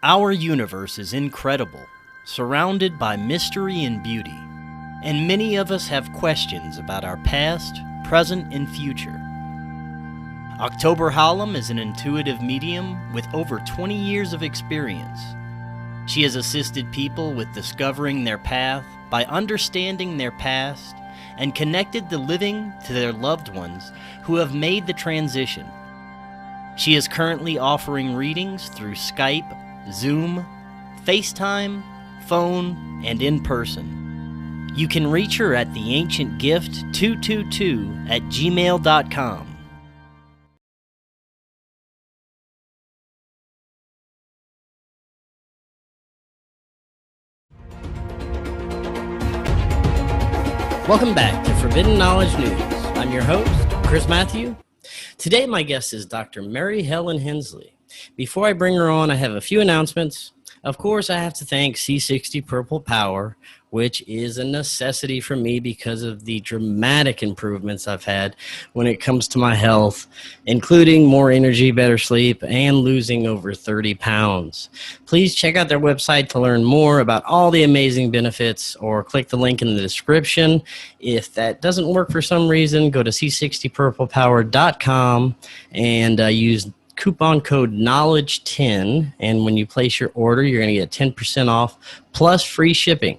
Our universe is incredible, surrounded by mystery and beauty, and many of us have questions about our past, present, and future. October Hallam is an intuitive medium with over 20 years of experience. She has assisted people with discovering their path by understanding their past and connected the living to their loved ones who have made the transition. She is currently offering readings through Skype, Zoom, FaceTime, phone, and in person. You can reach her at theancientgift222@gmail.com. Welcome back to Forbidden Knowledge News. I'm your host, Chris Matthew. Today my guest is Dr. Mary Helen Hensley. Before I bring her on, I have a few announcements. Of course, I have to thank C60 Purple Power, which is a necessity for me because of the dramatic improvements I've had when it comes to my health, including more energy, better sleep, and losing over 30 pounds. Please check out their website to learn more about all the amazing benefits, or click the link in the description. If that doesn't work for some reason, go to c60purplepower.com and use coupon code KNOWLEDGE10, and when you place your order, you're going to get 10% off plus free shipping.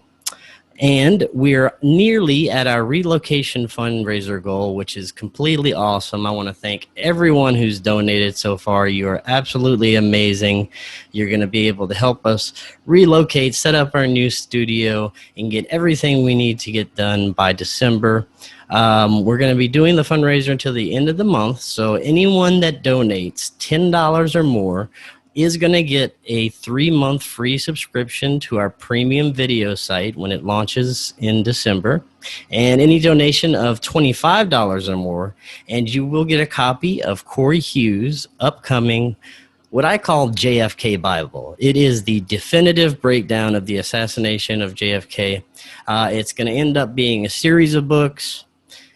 And we're nearly at our relocation fundraiser goal, which is completely awesome. I want to thank everyone who's donated so far. You are absolutely amazing. You're going to be able to help us relocate, set up our new studio, and get everything we need to get done by December. We're going to be doing the fundraiser until the end of the month, so anyone that donates $10 or more is going to get a 3-month free subscription to our premium video site when it launches in December. And any donation of $25 or more, and you will get a copy of Cory Hughes' upcoming, what I call JFK Bible. It is the definitive breakdown of the assassination of JFK. It's going to end up being a series of books,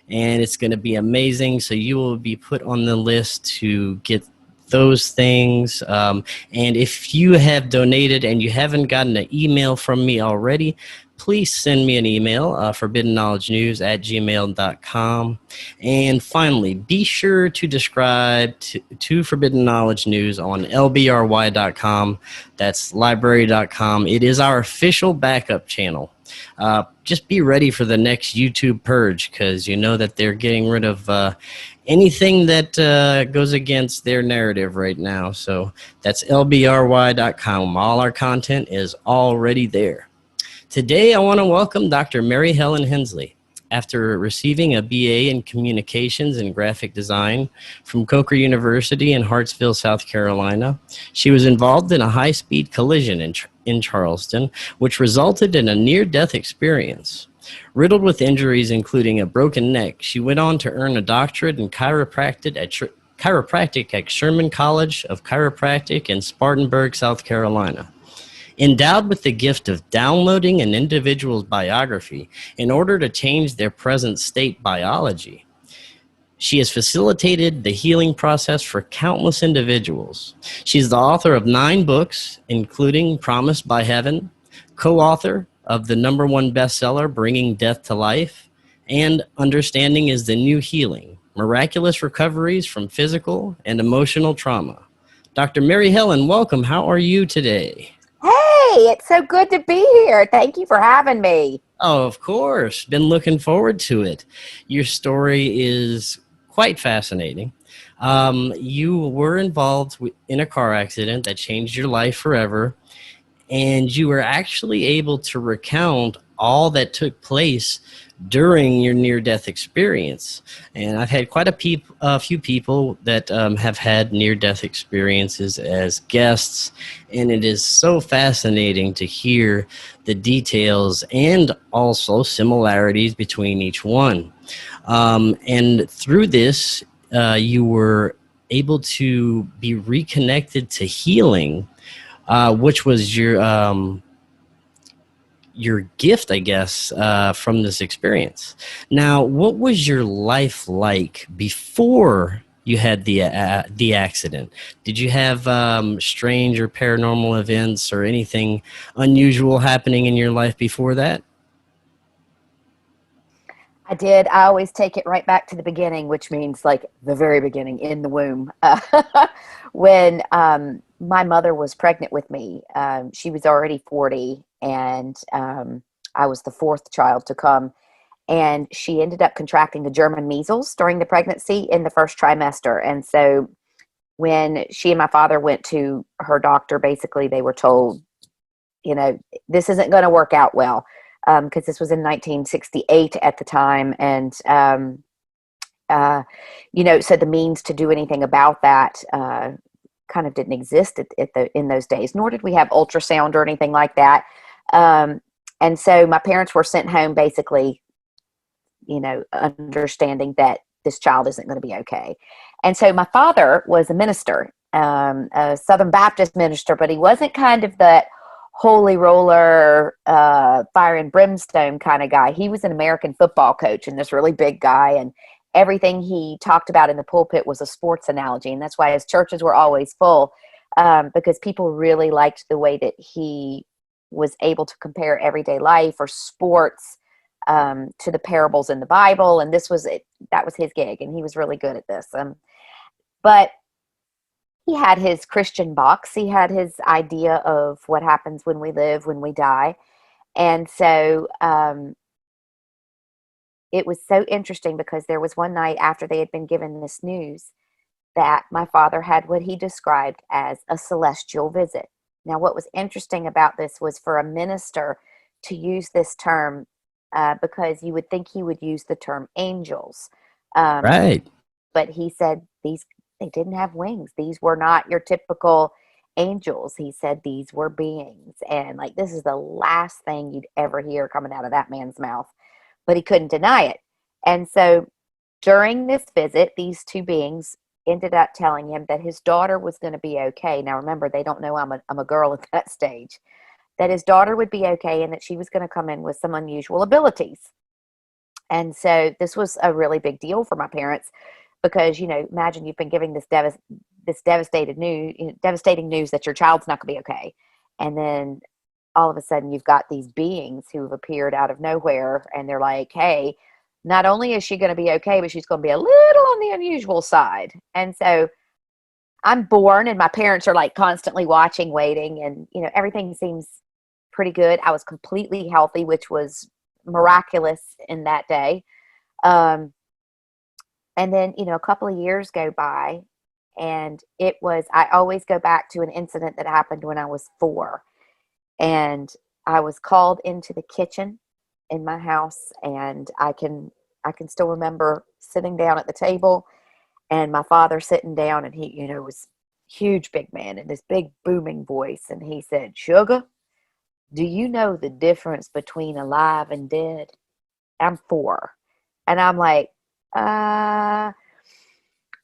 and it's going to be amazing. So you will be put on the list to get those things. And if you have donated and you haven't gotten an email from me already, please send me an email, forbiddenknowledgenews@gmail.com. And finally, be sure to subscribe to Forbidden Knowledge News on lbry.com. That's library.com. It is our official backup channel. Just be ready for the next YouTube purge, because you know that they're getting rid of anything that goes against their narrative right now. So that's lbry.com. All our content is already there. Today I want to welcome Dr. Mary Helen Hensley. After receiving a BA in Communications and Graphic Design from Coker University in Hartsville, South Carolina, she was involved in a high-speed collision in Charleston, which resulted in a near-death experience. Riddled with injuries, including a broken neck, she went on to earn a doctorate in chiropractic at Sherman College of Chiropractic in Spartanburg, South Carolina. Endowed with the gift of downloading an individual's biography in order to change their present state biology, she has facilitated the healing process for countless individuals. She's the author of 9 books, including Promised by Heaven, co-author of the #1 bestseller, Bringing Death to Life, and Understanding is the New Healing, Miraculous Recoveries from Physical and Emotional Trauma. Dr. Mary Helen, welcome. How are you today? Hey, it's so good to be here. Thank you for having me. Oh, of course. Been looking forward to it. Your story is quite fascinating. You were involved in a car accident that changed your life forever, and you were actually able to recount all that took place during your near-death experience. And I've had quite a few people that have had near-death experiences as guests, and it is so fascinating to hear the details and also similarities between each one. And through this, you were able to be reconnected to healing, which was your gift, I guess, from this experience. Now, what was your life like before you had the accident. Did you have strange or paranormal events or anything unusual happening in your life before that? I did. I always take it right back to the beginning, which means like the very beginning in the womb. When my mother was pregnant with me, she was already 40, and I was the fourth child to come. And she ended up contracting the German measles during the pregnancy in the first trimester. And so when she and my father went to her doctor, basically they were told, you know, this isn't going to work out well, because this was in 1968 at the time. And, you know, so the means to do anything about that kind of didn't exist in those days, nor did we have ultrasound or anything like that. And so my parents were sent home basically, you know, understanding that this child isn't going to be okay. And so my father was a minister, a Southern Baptist minister, but he wasn't kind of that holy roller, fire and brimstone kind of guy. He was an American football coach and this really big guy. And everything he talked about in the pulpit was a sports analogy. And that's why his churches were always full, because people really liked the way that he was able to compare everyday life or sports to the parables in the Bible. And this was it. That was his gig. And he was really good at this. But he had his Christian box. He had his idea of what happens when we live, when we die. And so it was so interesting because there was one night after they had been given this news that my father had what he described as a celestial visit. Now, what was interesting about this was for a minister to use this term, because you would think he would use the term angels. Right. But he said they didn't have wings. These were not your typical angels. He said these were beings. And like, this is the last thing you'd ever hear coming out of that man's mouth. But he couldn't deny it. And so during this visit, these two beings ended up telling him that his daughter was going to be okay. Now, remember, they don't know I'm a girl at that stage. That his daughter would be okay and that she was going to come in with some unusual abilities. And so this was a really big deal for my parents because, you know, imagine you've been giving this devastating news that your child's not going to be okay. And then all of a sudden you've got these beings who have appeared out of nowhere and they're like, hey, not only is she going to be okay, but she's going to be a little on the unusual side. And so I'm born and my parents are like constantly watching, waiting, and, you know, everything seems pretty good. I was completely healthy, which was miraculous in that day. And then, you know, a couple of years go by and I always go back to an incident that happened when I was 4. And I was called into the kitchen in my house, and I can still remember sitting down at the table and my father sitting down, and he, you know, was huge, big man in this big booming voice. And he said, "Sugar, do you know the difference between alive and dead?" I'm 4. And I'm like, the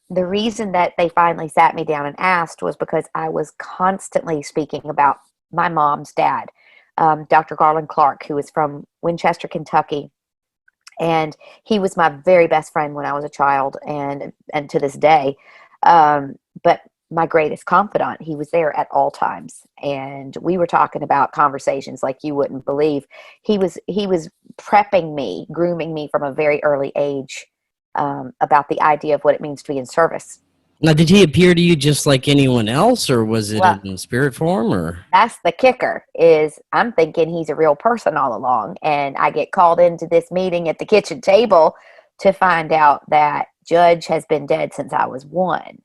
reason that they finally sat me down and asked was because I was constantly speaking about my mom's dad, Dr. Garland Clark, who was from Winchester, Kentucky. And he was my very best friend when I was a child and to this day. But my greatest confidant, he was there at all times. And we were talking about conversations like you wouldn't believe. He was prepping me, grooming me from a very early age about the idea of what it means to be in service. Now, did he appear to you just like anyone else, or was it Well, in spirit form, or? that's the kicker, is I'm thinking he's a real person all along. And I get called into this meeting at the kitchen table to find out that Judge has been dead since I was 1.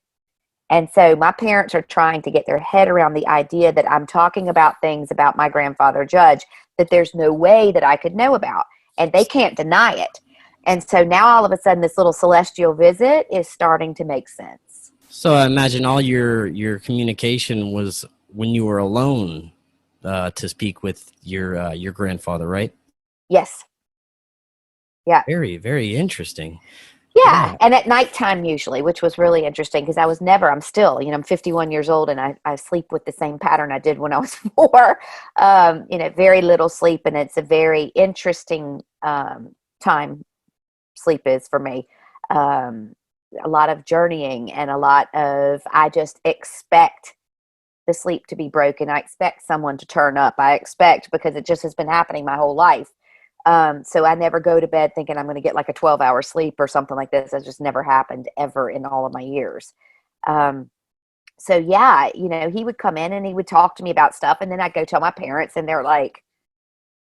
And so my parents are trying to get their head around the idea that I'm talking about things about my grandfather Judge that there's no way that I could know about. And they can't deny it. And so now all of a sudden this little celestial visit is starting to make sense. So I imagine all your communication was when you were alone to speak with your grandfather, right? Yes. Yeah. Very, very interesting. Yeah. Yeah. And at nighttime usually, which was really interesting because I'm still, you know, I'm 51 years old and I sleep with the same pattern I did when I was 4. You know, very little sleep. And it's a very interesting time sleep is for me. a lot of journeying and a lot of, I just expect the sleep to be broken. I expect someone to turn up. I expect, because it just has been happening my whole life. So I never go to bed thinking I'm going to get like a 12-hour sleep or something like this. That just never happened ever in all of my years. So yeah, you know, he would come in and he would talk to me about stuff, and then I'd go tell my parents, and they're like,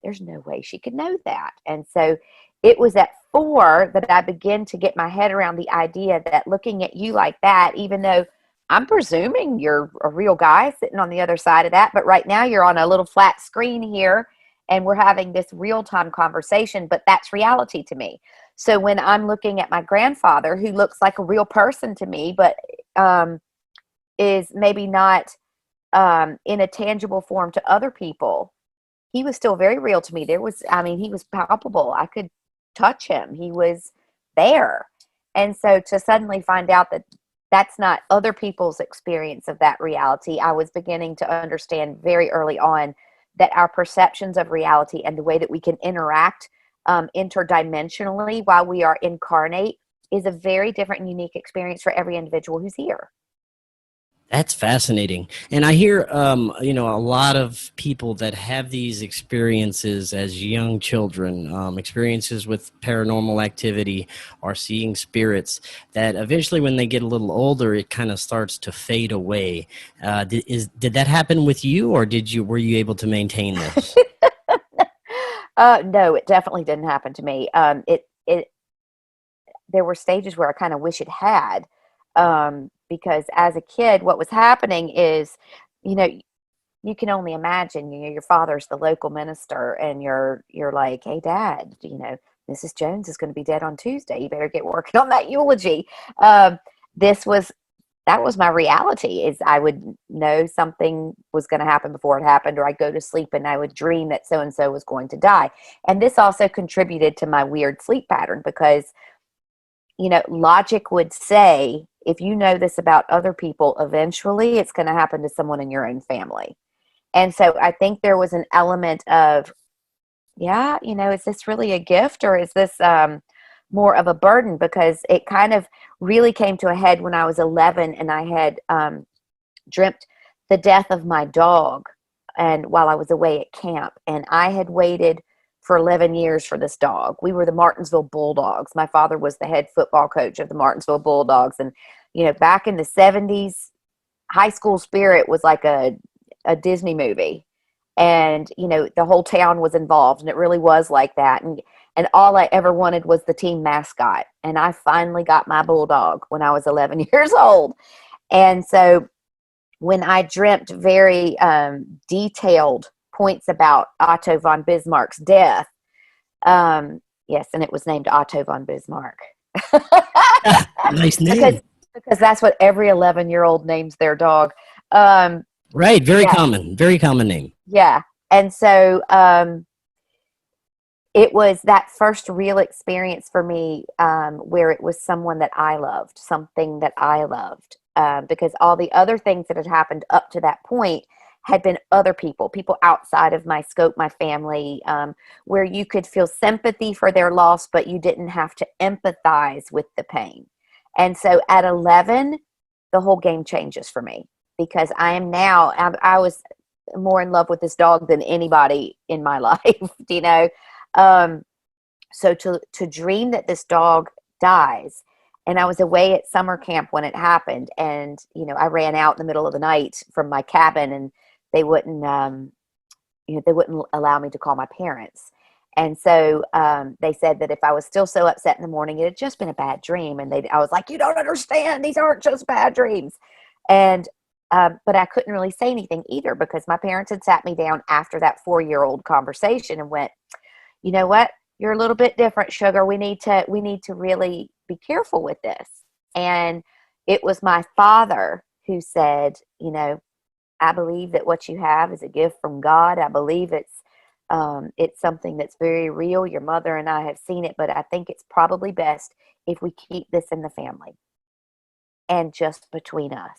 there's no way she could know that. And so it was at 4 that I began to get my head around the idea that looking at you like that, even though I'm presuming you're a real guy sitting on the other side of that, but right now you're on a little flat screen here and we're having this real-time conversation, but that's reality to me. So when I'm looking at my grandfather, who looks like a real person to me, but is maybe not in a tangible form to other people, he was still very real to me. He was palpable. I could touch him. He was there. And so to suddenly find out that that's not other people's experience of that reality, I was beginning to understand very early on that our perceptions of reality and the way that we can interact interdimensionally while we are incarnate is a very different and unique experience for every individual who's here. That's fascinating. And I hear, you know, a lot of people that have these experiences as young children, experiences with paranormal activity or seeing spirits, that eventually when they get a little older, it kind of starts to fade away. Did that happen with you, or were you able to maintain this? No, it definitely didn't happen to me. There were stages where I kind of wish it had. Because as a kid, what was happening is, you know, you can only imagine, you know, your father's the local minister and you're like, hey, Dad, you know, Mrs. Jones is going to be dead on Tuesday. You better get working on that eulogy. That was my reality. Is I would know something was going to happen before it happened, or I'd go to sleep and I would dream that so-and-so was going to die. And this also contributed to my weird sleep pattern because, you know, logic would say, if you know this about other people, eventually it's going to happen to someone in your own family. And so I think there was an element of, yeah, you know, is this really a gift, or is this more of a burden? Because it kind of really came to a head when I was 11 and I had dreamt the death of my dog, and while I was away at camp, and I had waited for 11 years for this dog. We were the Martinsville Bulldogs. My father was the head football coach of the Martinsville Bulldogs. And, you know, back in the 70s, high school spirit was like a Disney movie. And, you know, the whole town was involved, and it really was like that. And all I ever wanted was the team mascot. And I finally got my bulldog when I was 11 years old. And so when I dreamt very detailed points about Otto von Bismarck's death. Yes, and it was named Otto von Bismarck. Nice name. Because that's what every 11-year-old names their dog. Right, very common name. Yeah, and so it was that first real experience for me where it was someone that I loved, something that I loved, because all the other things that had happened up to that point had been other people outside of my scope, my family, where you could feel sympathy for their loss, but you didn't have to empathize with the pain. And so at 11, the whole game changes for me, because I was more in love with this dog than anybody in my life, you know? So to dream that this dog dies, and I was away at summer camp when it happened, and, you know, I ran out in the middle of the night from my cabin, and they wouldn't allow me to call my parents. And so they said that if I was still so upset in the morning, it had just been a bad dream. And I was like, you don't understand. These aren't just bad dreams. And but I couldn't really say anything either, because my parents had sat me down after that 4-year-old conversation and went, you know what? You're a little bit different, sugar. We need to really be careful with this. And it was my father who said, you know, I believe that what you have is a gift from God. I believe it's something that's very real. Your mother and I have seen it, but I think it's probably best if we keep this in the family and just between us.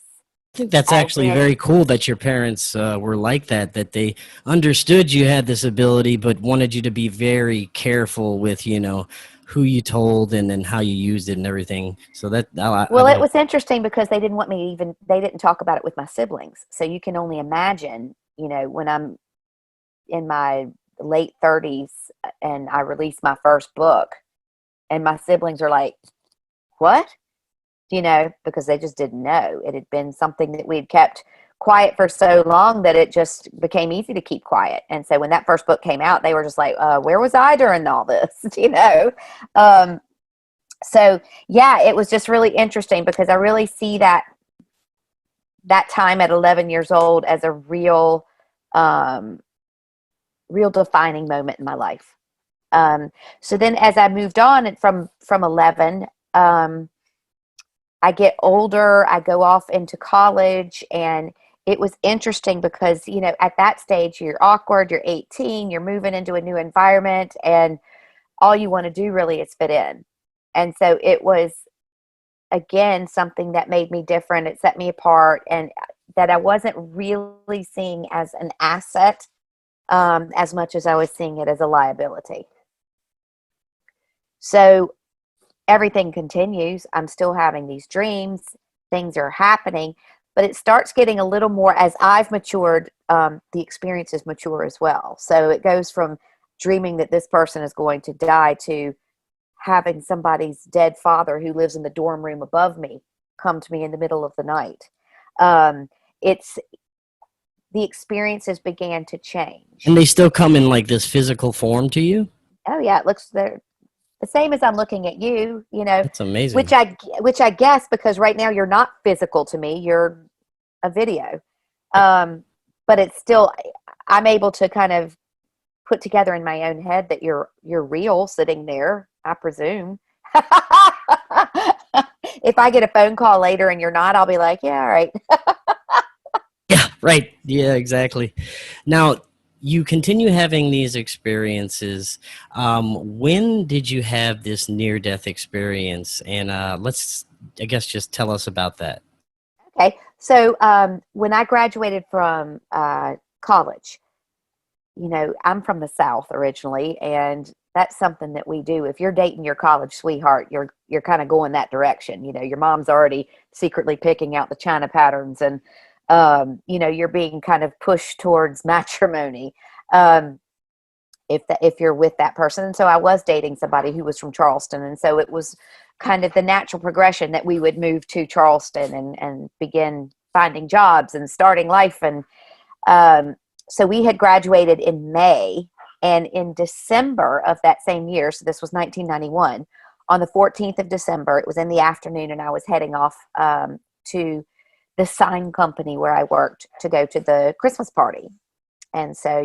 I think that's actually very cool that your parents were like that they understood you had this ability, but wanted you to be very careful with, you know, who you told and then how you used it and everything. So that I Well, it like. was interesting because they didn't want me they didn't talk about it with my siblings. So you can only imagine, when I'm in my late 30s and I released my first book and my siblings are like, what? Because they just didn't know. It had been something that we'd kept quiet for so long that it just became easy to keep quiet. And so when that first book came out, they were just like, where was I during all this? So yeah, it was just really interesting because I really see that time at 11 years old as a real defining moment in my life. So then as I moved on and from 11, I get older, I go off into college, and it was interesting because, at that stage you're awkward, you're 18, you're moving into a new environment, and all you want to do really is fit in. And so it was, again, something that made me different. It set me apart, and that I wasn't really seeing as an asset as much as I was seeing it as a liability. So everything continues. I'm still having these dreams. Things are happening, but it starts getting a little more as I've matured. The experiences mature as well. So it goes from dreaming that this person is going to die to having somebody's dead father who lives in the dorm room above me come to me in the middle of the night. It's the experiences began to change. And they still come in like this physical form to you? Oh yeah, it looks the same as I'm looking at you, That's amazing. which I guess because right now you're not physical to me, you're a video. But it's still, I'm able to kind of put together in my own head that you're real sitting there, I presume. If I get a phone call later and you're not, I'll be like, yeah, all right. Yeah, right. Yeah, exactly. Now, you continue having these experiences. When did you have this near-death experience? And let's, I guess, just tell us about that. Okay. So when I graduated from college, I'm from the South originally, and that's something that we do. If you're dating your college sweetheart, you're kind of going that direction. Your mom's already secretly picking out the china patterns, and you're being kind of pushed towards matrimony. If you're with that person. And so I was dating somebody who was from Charleston, and so it was kind of the natural progression that we would move to Charleston and begin finding jobs and starting life. And so we had graduated in May, and in December of that same year, so this was 1991, on the 14th of December, it was in the afternoon, and I was heading off to the sign company where I worked to go to the Christmas party. And so,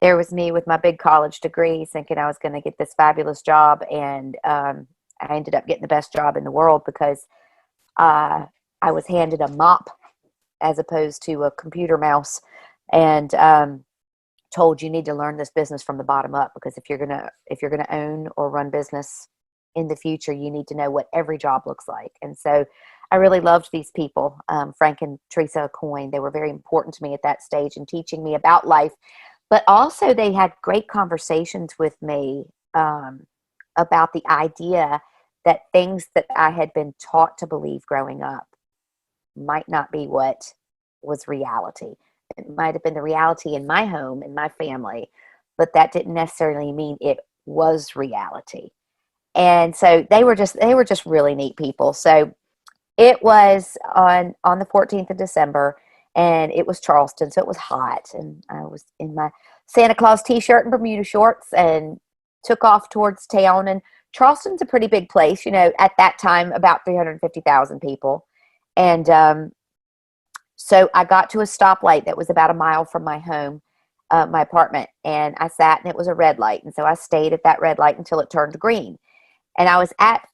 there was me with my big college degree thinking I was going to get this fabulous job. And I ended up getting the best job in the world because I was handed a mop as opposed to a computer mouse, and told you need to learn this business from the bottom up, because if you're gonna own or run business in the future, you need to know what every job looks like. And so I really loved these people, Frank and Teresa Coyne. They were very important to me at that stage in teaching me about life, but also they had great conversations with me about the idea that things that I had been taught to believe growing up might not be what was reality. It might have been the reality in my home, in my family, but that didn't necessarily mean it was reality. And so they were just really neat people. So it was on the 14th of December, and it was Charleston, so it was hot, and I was in my Santa Claus t-shirt and Bermuda shorts and took off towards town. And Charleston's a pretty big place, at that time, about 350,000 people. And so I got to a stoplight that was about a mile from my home, my apartment, and I sat, and it was a red light. And so I stayed at that red light until it turned green. And I was at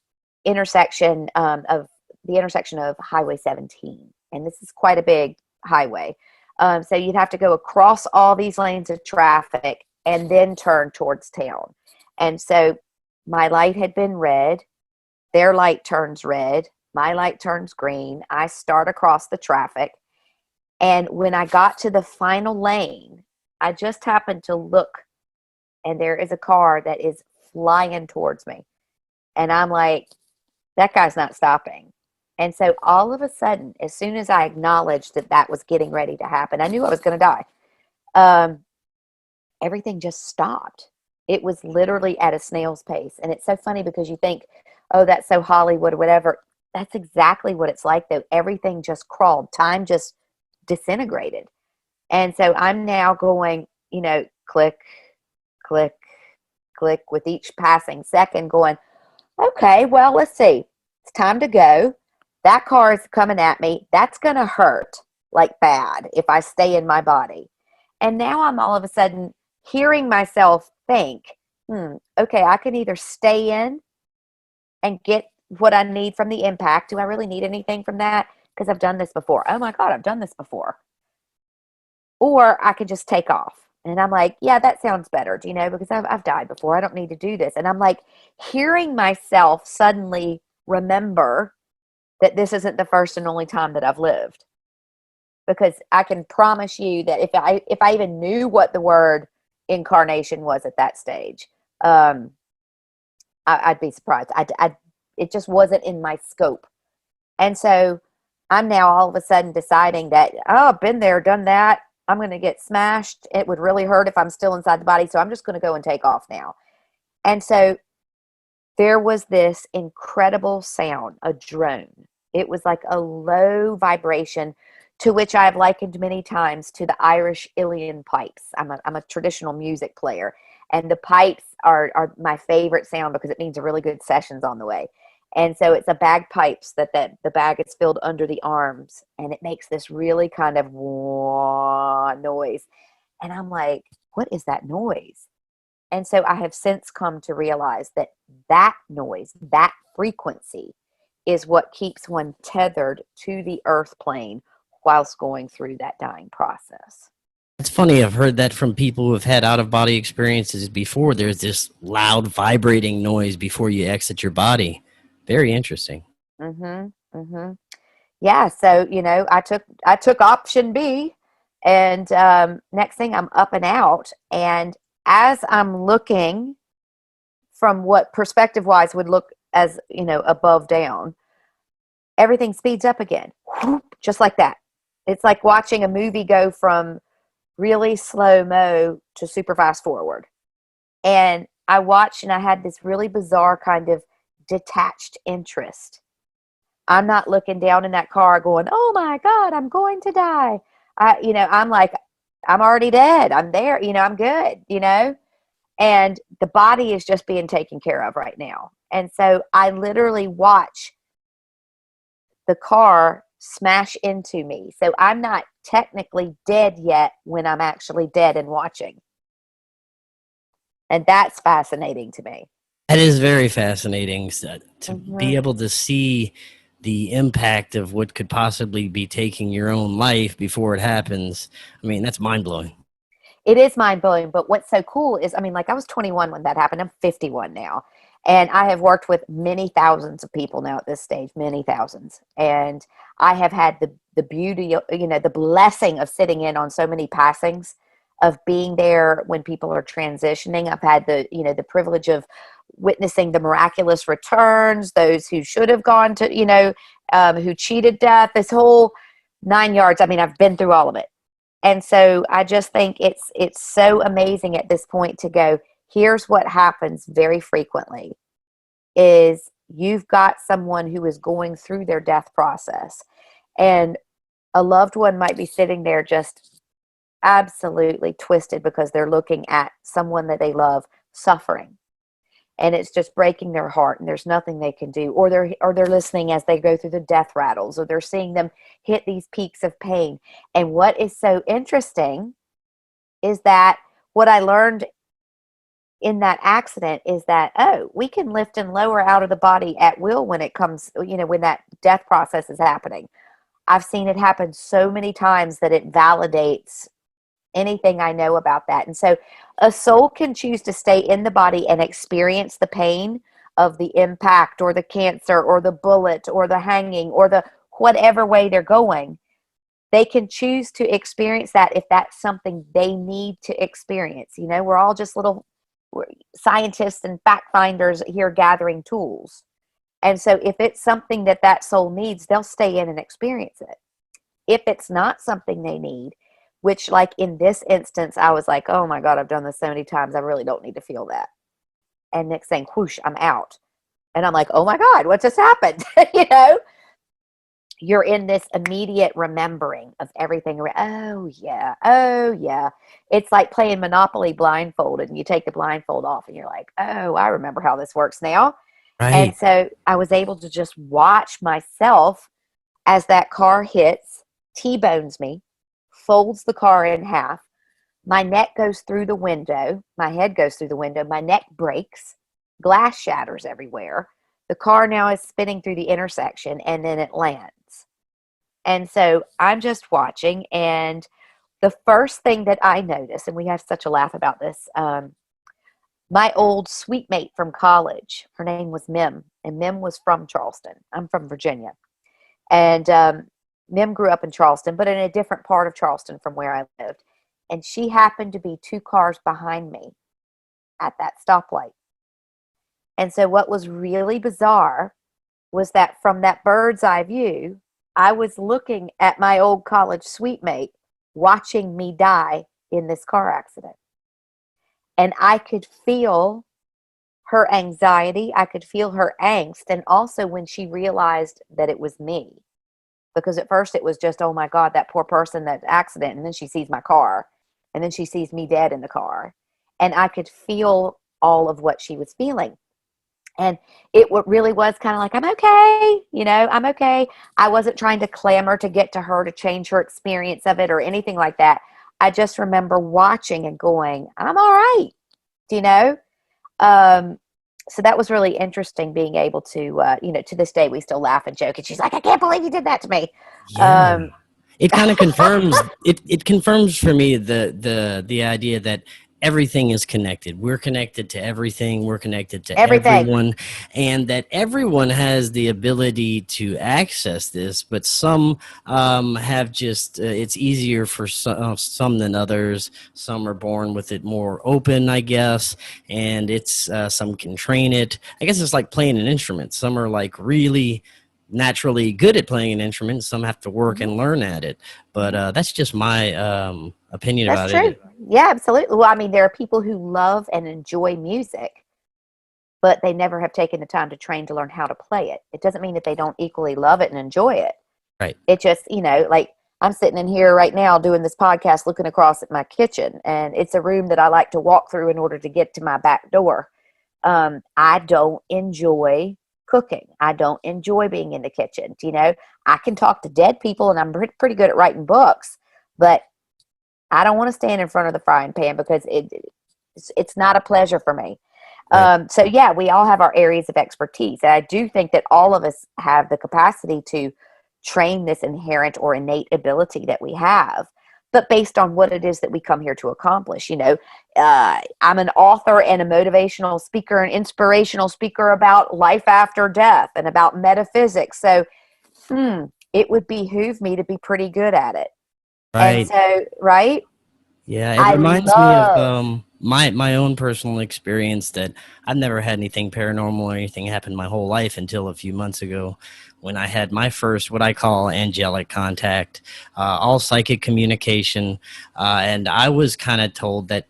the intersection of Highway 17. And this is quite a big highway. So you'd have to go across all these lanes of traffic and then turn towards town. And so my light had been red. Their light turns red. My light turns green. I start across the traffic. And when I got to the final lane, I just happened to look, and there is a car that is flying towards me. And I'm like, that guy's not stopping. And so all of a sudden, as soon as I acknowledged that that was getting ready to happen, I knew I was going to die. Everything just stopped. It was literally at a snail's pace. And it's so funny because you think, oh, that's so Hollywood or whatever. That's exactly what it's like, though. Everything just crawled. Time just disintegrated. And so I'm now going, click, click, click with each passing second going, okay, well, let's see. It's time to go. That car is coming at me. That's going to hurt like bad if I stay in my body. And now I'm all of a sudden hearing myself think, okay, I can either stay in and get what I need from the impact. Do I really need anything from that? Because I've done this before. Oh my God, I've done this before. Or I could just take off. And I'm like, yeah, that sounds better, because I've died before. I don't need to do this. And I'm like hearing myself suddenly remember that this isn't the first and only time that I've lived. Because I can promise you that if I even knew what the word incarnation was at that stage, I'd be surprised. It just wasn't in my scope. And so I'm now all of a sudden deciding that, I've been there, done that. I'm going to get smashed. It would really hurt if I'm still inside the body. So I'm just going to go and take off now. And so there was this incredible sound, a drone. It was like a low vibration, to which I've likened many times to the Irish Ilian pipes. I'm a traditional music player, and the pipes are my favorite sound because it means a really good session's on the way. And so it's a bagpipes that the bag is filled under the arms, and it makes this really kind of noise. And I'm like, what is that noise? And so I have since come to realize that that noise, that frequency, is what keeps one tethered to the earth plane whilst going through that dying process. It's funny, I've heard that from people who have had out-of-body experiences before. There's this loud vibrating noise before you exit your body. Very interesting. Yeah, so I took option B, and next thing I'm up and out, and as I'm looking from what perspective wise would look as above down, everything speeds up again, just like that. It's like watching a movie go from really slow-mo to super fast forward. And I watched, and I had this really bizarre kind of detached interest. I'm not looking down in that car going, oh my God, I'm going to die. I'm like, I'm already dead. I'm there, I'm good, and the body is just being taken care of right now. And so I literally watch the car smash into me. So I'm not technically dead yet when I'm actually dead and watching. And that's fascinating to me. That is very fascinating to be able to see the impact of what could possibly be taking your own life before it happens. I mean, that's mind-blowing. It is mind-blowing, but what's so cool is, I was 21 when that happened. I'm 51 now. And I have worked with many thousands of people now at this stage, many thousands. And I have had the beauty, the blessing of sitting in on so many passings, of being there when people are transitioning. I've had the privilege of witnessing the miraculous returns, those who should have gone to, who cheated death, this whole 9 yards. I've been through all of it. And so I just think it's so amazing at this point to go, here's what happens very frequently is you've got someone who is going through their death process, and a loved one might be sitting there just absolutely twisted because they're looking at someone that they love suffering, and it's just breaking their heart, and there's nothing they can do, or they're listening as they go through the death rattles, or they're seeing them hit these peaks of pain. And what is so interesting is that what I learned in that accident is that, we can lift and lower out of the body at will when it comes, when that death process is happening. I've seen it happen so many times that it validates anything I know about that. And so a soul can choose to stay in the body and experience the pain of the impact or the cancer or the bullet or the hanging or the whatever way they're going. They can choose to experience that if that's something they need to experience. We're all just little scientists and fact finders here gathering tools. And so if it's something that that soul needs, they'll stay in and experience it. If it's not something they need, which like in this instance, I was like, oh my God, I've done this so many times. I really don't need to feel that. And next thing, whoosh, I'm out. And I'm like, oh my God, what just happened? You know, you're in this immediate remembering of everything. Oh yeah. Oh yeah. It's like playing Monopoly blindfolded, and you take the blindfold off and you're like, oh, I remember how this works now. And Right. so I was able to just watch myself as that car hits, T-bones me, folds the car in half. My neck goes through the window. My head goes through the window. My neck breaks. Glass shatters everywhere. The car now is spinning through the intersection, and then it lands. And so I'm just watching, and the first thing that I noticed, and we have such a laugh about this, my old suite mate from college, her name was Mim, and Mim was from Charleston. I'm from Virginia. And Mim grew up in Charleston, but in a different part of Charleston from where I lived. And she happened to be 2 cars behind me at that stoplight. And so what was really bizarre was that from that bird's eye view, I was looking at my old college suite mate watching me die in this car accident. And I could feel her anxiety. I could feel her angst. And also when she realized that it was me. Because at first it was just, oh my God, that poor person, that accident. And then she sees my car. And then she sees me dead in the car. And I could feel all of what she was feeling. And it really was kind of like, I'm okay. You know, I'm okay. I wasn't trying to clamor to get to her to change her experience of it or anything like that. I just remember watching and going, I'm all right. Do you know? So that was really interesting being able to, you know, to this day, we still laugh and joke. And she's like, I can't believe you did that to me. Yeah. It kind of confirms it confirms for me the idea that everything is connected. We're connected to everything. We're connected to Everything. everyone, and that everyone has the ability to access this. But some have just it's easier for some than others. Some are born with it more open, I guess, and it's some can train it. I guess it's like playing an instrument. Some are like really naturally good at playing an instrument. Some have to work Mhm. and learn at it. But that's just my opinion That's about true. it. Yeah, absolutely. Well, I mean, there are people who love and enjoy music, but they never have taken the time to train to learn how to play it. It doesn't mean that they don't equally love it and enjoy it. Right. It just, you know, like I'm sitting in here right now doing this podcast looking across at my kitchen, and it's a room that I like to walk through in order to get to my back door. I don't enjoy cooking. I don't enjoy being in the kitchen. You know, I can talk to dead people, and I'm pretty good at writing books, but I don't want to stand in front of the frying pan because it's not a pleasure for me. Right. So yeah, we all have our areas of expertise. And I do think that all of us have the capacity to train this inherent or innate ability that we have, but based on what it is that we come here to accomplish. You know, I'm an author and a motivational speaker, an inspirational speaker about life after death and about metaphysics. So it would behoove me to be pretty good at it. And Right. so, right? Yeah, it I reminds me of love. my own personal experience that I've never had anything paranormal or anything happen my whole life until a few months ago when I had my first what I call angelic contact, all psychic communication, and I was kind of told that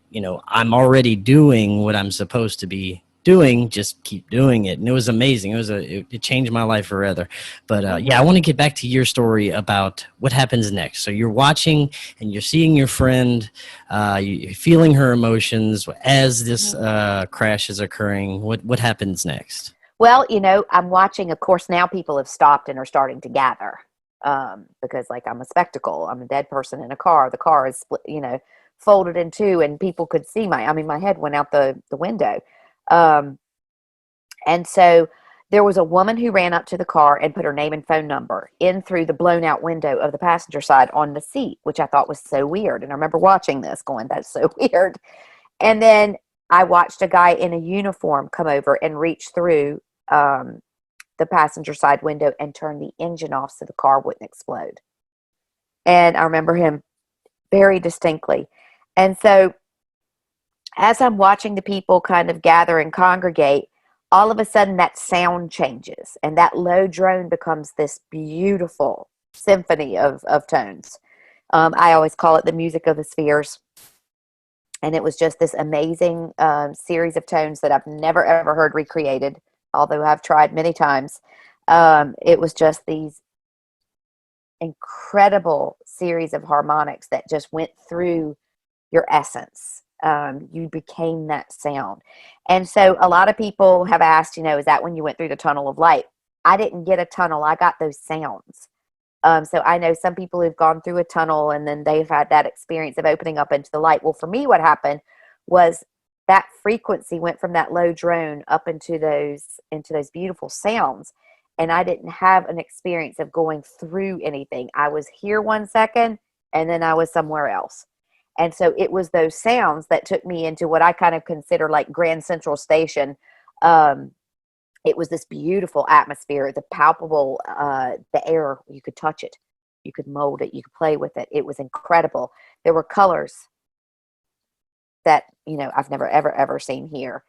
I'm already doing what I'm supposed to be doing, just keep doing it, and it was amazing. It changed my life forever. But yeah, I Mhm. want to get back to your story about what happens next. So you're watching and you're seeing your friend. You're feeling her emotions as this Mhm. crash is occurring. What happens next? Well, you know, I'm watching. Of course, now people have stopped and are starting to gather because, like, I'm a spectacle. I'm a dead person in a car. The car is split, you know, folded in two, and people could see my. I mean, my head went out the window. Um, and so there was a woman who ran up to the car and put her name and phone number in through the blown out window of the passenger side on the seat, which I thought was so weird. And I remember watching this, going, "That's so weird." And then I watched a guy in a uniform come over and reach through um, the passenger side window and turn the engine off so the car wouldn't explode. And I remember him very distinctly. And so as I'm watching the people kind of gather and congregate, all of a sudden that sound changes and that low drone becomes this beautiful symphony of tones. I always call it the music of the spheres. And it was just this amazing series of tones that I've never, ever heard recreated, although I've tried many times. It was just these incredible series of harmonics that just went through your essence. You became that sound. And so a lot of people have asked, is that when you went through the tunnel of light? I didn't get a tunnel. I got those sounds. So I know some people who've gone through a tunnel and then they've had that experience of opening up into the light. Well, for me, what happened was that frequency went from that low drone up into those beautiful sounds. And I didn't have an experience of going through anything. I was here 1 second and then I was somewhere else. And so it was those sounds that took me into what I kind of consider like Grand Central Station. It was this beautiful atmosphere, the palpable, the air, you could touch it, you could mold it, you could play with it. It was incredible. There were colors that, I've never, ever, ever seen here.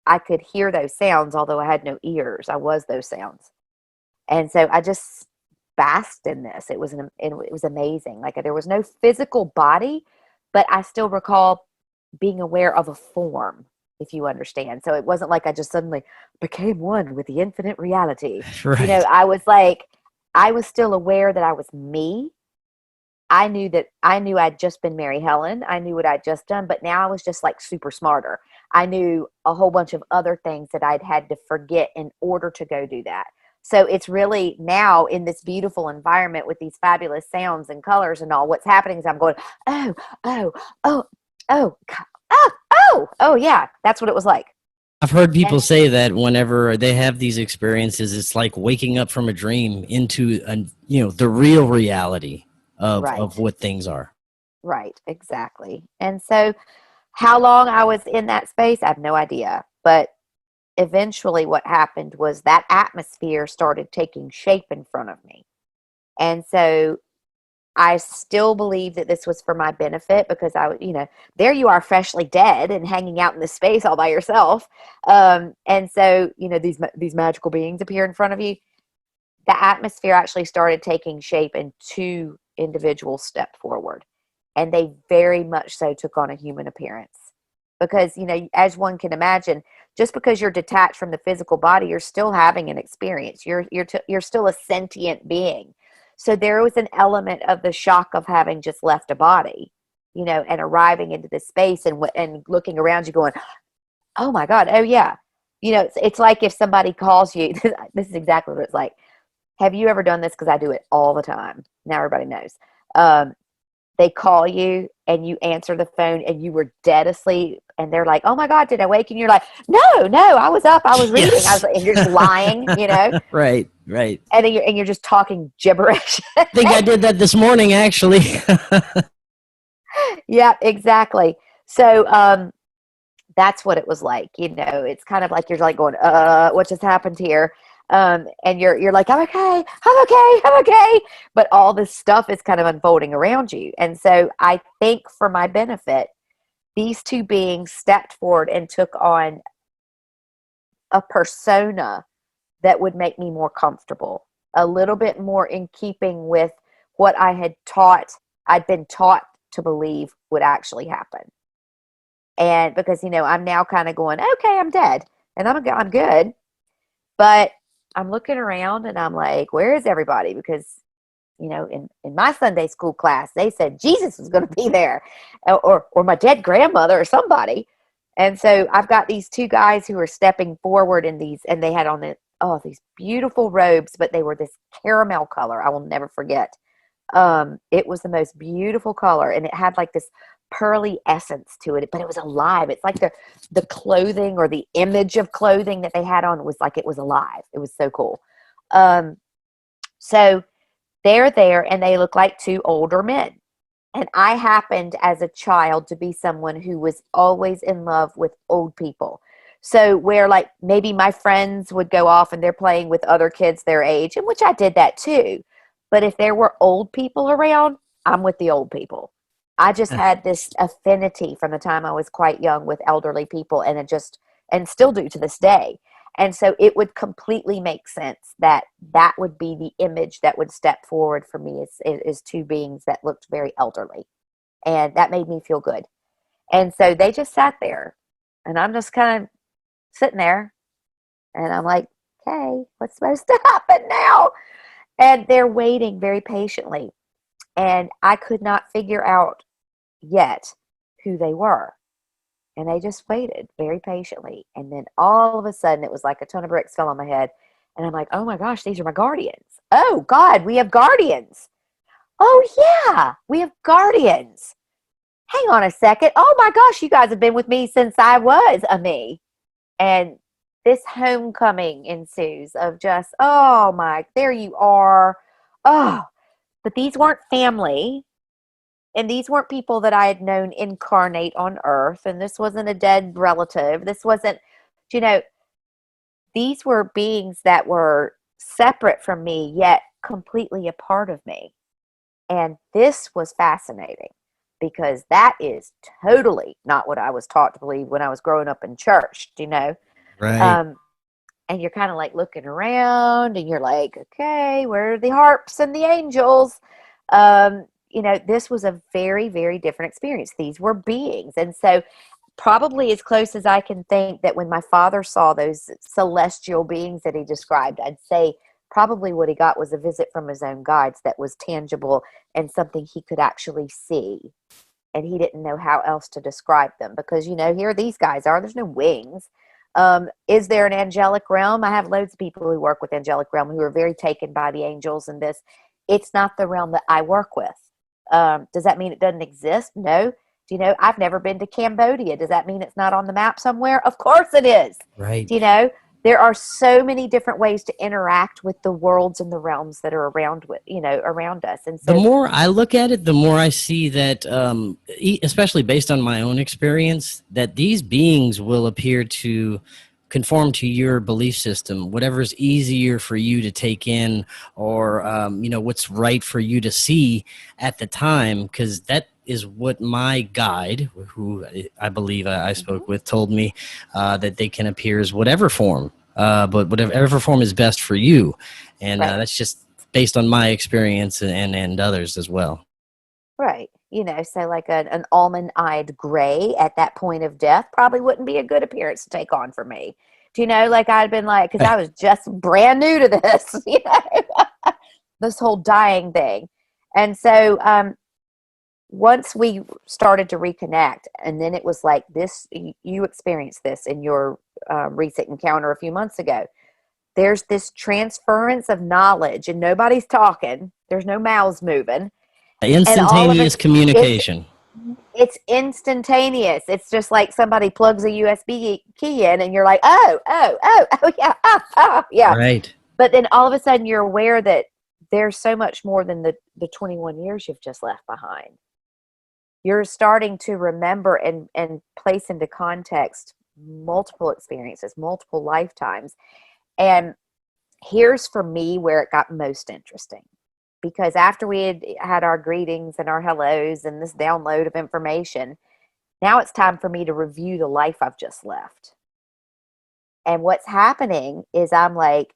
I could hear those sounds, although I had no ears. I was those sounds. And so I just basked in this. It was amazing. Like there was no physical body, but I still recall being aware of a form, if you understand. So it wasn't like I just suddenly became one with the infinite reality. Right. I was still aware that I was me. I knew I'd just been Mary Helen. I knew what I'd just done, but now I was just like super smarter. I knew a whole bunch of other things that I'd had to forget in order to go do that. So it's really now in this beautiful environment with these fabulous sounds and colors and all, what's happening is I'm going, oh, yeah, that's what it was like. I've heard people say that whenever they have these experiences, it's like waking up from a dream into the real reality of what things are. Right, exactly. And so how long I was in that space, I have no idea. But eventually what happened was that atmosphere started taking shape in front of me. And so I still believe that this was for my benefit because there you are freshly dead and hanging out in this space all by yourself. And so, these magical beings appear in front of you. The atmosphere actually started taking shape and two individuals stepped forward. And they very much so took on a human appearance. Because, as one can imagine, just because you're detached from the physical body, you're still having an experience. You're still a sentient being. So there was an element of the shock of having just left a body, and arriving into this space and looking around you going, oh my God, oh yeah. It's like if somebody calls you, this is exactly what it's like. Have you ever done this? Because I do it all the time. Now everybody knows. They call you and you answer the phone and you were dead asleep and they're like, oh my God, did I wake? And you're like, no, I was up. I was reading. Yes. And you're just lying, Right. And then you're just talking gibberish. I think I did that this morning, actually. Yeah, exactly. So that's what it was like. It's kind of like you're like going, what just happened here? And you're like, I'm okay. But all this stuff is kind of unfolding around you. And so I think for my benefit, these two beings stepped forward and took on a persona that would make me more comfortable, a little bit more in keeping with what I'd been taught to believe would actually happen. And because, I'm now kind of going, okay, I'm dead and I'm good. But I'm looking around and I'm like, where is everybody? Because, in my Sunday school class, they said Jesus was going to be there or my dead grandmother or somebody. And so I've got these two guys who are stepping forward in these, and they had on these beautiful robes, but they were this caramel color. I will never forget. It was the most beautiful color and it had like this pearly essence to it, but it was alive. It's like the clothing or the image of clothing that they had on was like it was alive. It was so cool. So they're there and they look like two older men. And I happened as a child to be someone who was always in love with old people. So where like maybe my friends would go off and they're playing with other kids their age, and which I did that too. But if there were old people around, I'm with the old people. I just had this affinity from the time I was quite young with elderly people, and still do to this day. And so it would completely make sense that that would be the image that would step forward for me is two beings that looked very elderly. And that made me feel good. And so they just sat there, and I'm just kind of sitting there, and I'm like, okay, what's supposed to happen now? And they're waiting very patiently. And I could not figure out yet who they were. And they just waited very patiently. And then all of a sudden, it was like a ton of bricks fell on my head. And I'm like, oh my gosh, these are my guardians. Oh God, we have guardians. Oh yeah, we have guardians. Hang on a second. Oh my gosh, you guys have been with me since I was a me. And this homecoming ensues of just, oh my, there you are. Oh, but these weren't family. And these weren't people that I had known incarnate on earth. And this wasn't a dead relative. This wasn't, you know, these were beings that were separate from me, yet completely a part of me. And this was fascinating because that is totally not what I was taught to believe when I was growing up in church, you know? Right. And you're kind of like looking around and you're like, okay, where are the harps and the angels? You know, this was a very, very different experience. These were beings. And so probably as close as I can think that when my father saw those celestial beings that he described, I'd say probably what he got was a visit from his own guides that was tangible and something he could actually see. And he didn't know how else to describe them because, you know, here these guys are, there's no wings. Is there an angelic realm? I have loads of people who work with angelic realm who are very taken by the angels and this. It's not the realm that I work with. Does that mean it doesn't exist? No. Do you know, I've never been to Cambodia. Does that mean it's not on the map somewhere? Of course it is. Right. Do you know, there are so many different ways to interact with the worlds and the realms that are around us. And The so, more I look at it, the more I see that, especially based on my own experience, that these beings will appear to conform to your belief system, whatever is easier for you to take in, or what's right for you to see at the time, because that is what my guide, who I believe I spoke with, told me, that they can appear as whatever form, but whatever form is best for you, and right, that's just based on my experience and others as well. right. You know, so like an almond-eyed gray at that point of death probably wouldn't be a good appearance to take on for me. Do you know, like I'd been like, because I was just brand new to this, you know, this whole dying thing. And so once we started to reconnect, and then it was like this, you experienced this in your recent encounter a few months ago. There's this transference of knowledge and nobody's talking. There's no mouths moving. And all of Instantaneous communication. it's instantaneous. It's just like somebody plugs a USB key in and you're like, oh, yeah, yeah. Right. But then all of a sudden you're aware that there's so much more than the 21 years you've just left behind. You're starting to remember and place into context multiple experiences, multiple lifetimes. And here's for me where it got most interesting. Because after we had our greetings and our hellos and this download of information, now it's time for me to review the life I've just left. And what's happening is I'm like,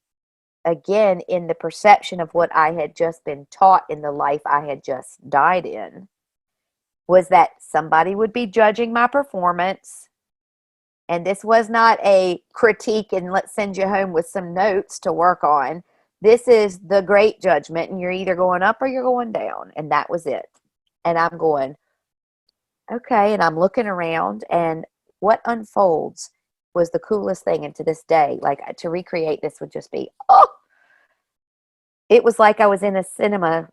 again, in the perception of what I had just been taught in the life I had just died in, was that somebody would be judging my performance. And this was not a critique and let's send you home with some notes to work on. This is the great judgment, and you're either going up or you're going down. And that was it. And I'm going, okay. And I'm looking around, and what unfolds was the coolest thing. And to this day, like to recreate this would just be, it was like I was in a cinema,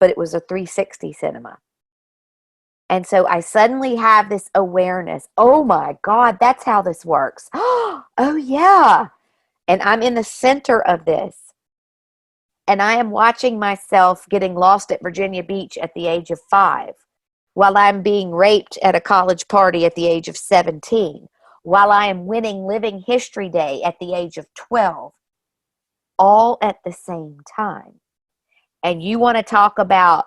but it was a 360 cinema. And so I suddenly have this awareness. Oh my God, that's how this works. Oh yeah. And I'm in the center of this. And I am watching myself getting lost at Virginia Beach at the age of 5, while I'm being raped at a college party at the age of 17, while I am winning Living History Day at the age of 12, all at the same time. And you want to talk about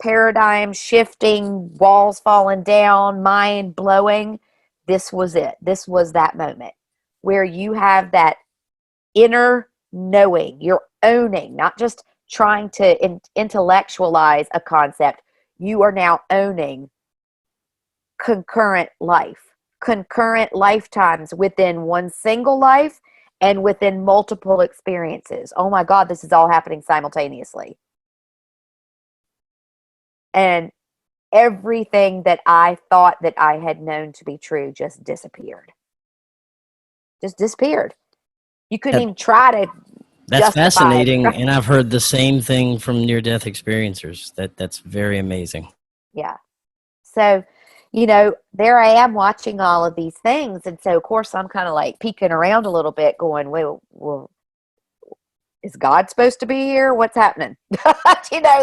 paradigm shifting, walls falling down, mind blowing. This was it. This was that moment where you have that inner knowing. You're owning, not just trying to intellectualize a concept. You are now owning concurrent life, concurrent lifetimes within one single life and within multiple experiences. Oh my God, this is all happening simultaneously. And everything that I thought that I had known to be true just disappeared. Just disappeared. You couldn't even try to That's justify fascinating, it. and I've heard the same thing from near-death experiencers. That's very amazing. Yeah. So, there I am watching all of these things. And so, of course, I'm kind of like peeking around a little bit going, well, is God supposed to be here? What's happening?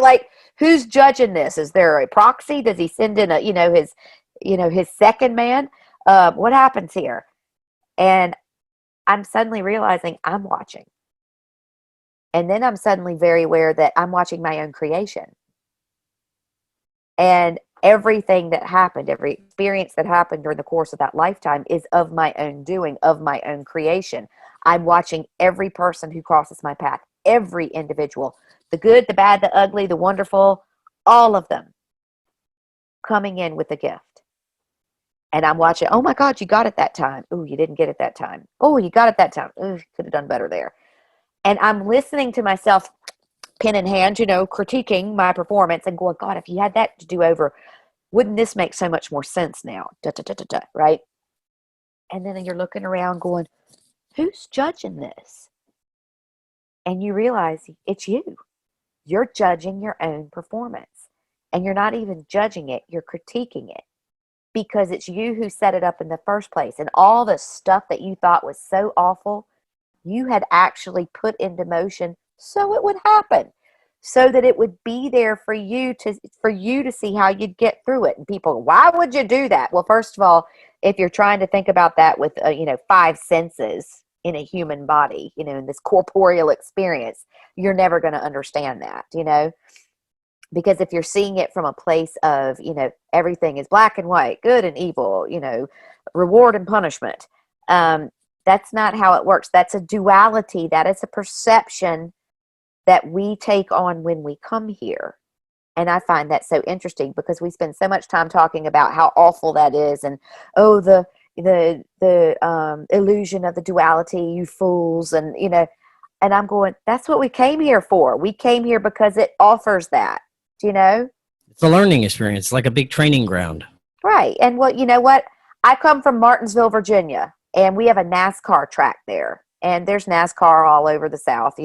Like, who's judging this? Is there a proxy? Does he send in his second man? What happens here? And I'm suddenly realizing I'm watching. And then I'm suddenly very aware that I'm watching my own creation. And everything that happened, every experience that happened during the course of that lifetime is of my own doing, of my own creation. I'm watching every person who crosses my path, every individual, the good, the bad, the ugly, the wonderful, all of them coming in with a gift. And I'm watching, oh my God, you got it that time. Oh, you didn't get it that time. Oh, you got it that time. Oh, could have done better there. And I'm listening to myself, pen in hand, critiquing my performance and going, God, if you had that to do over, wouldn't this make so much more sense now? Right? And then you're looking around going, who's judging this? And you realize it's you. You're judging your own performance. And you're not even judging it, you're critiquing it. Because it's you who set it up in the first place. And all the stuff that you thought was so awful, you had actually put into motion so it would happen. So that it would be there for you to see how you'd get through it. And people, why would you do that? Well, first of all, if you're trying to think about that with, 5 senses in a human body, in this corporeal experience, you're never going to understand that, because if you're seeing it from a place of, everything is black and white, good and evil, reward and punishment, that's not how it works. That's a duality. That is a perception that we take on when we come here. And I find that so interesting because we spend so much time talking about how awful that is. And, the illusion of the duality, you fools. And, and I'm going, that's what we came here for. We came here because it offers that, It's a learning experience, like a big training ground. Right. And you know what? I come from Martinsville, Virginia, and we have a NASCAR track there. And there's NASCAR all over the South,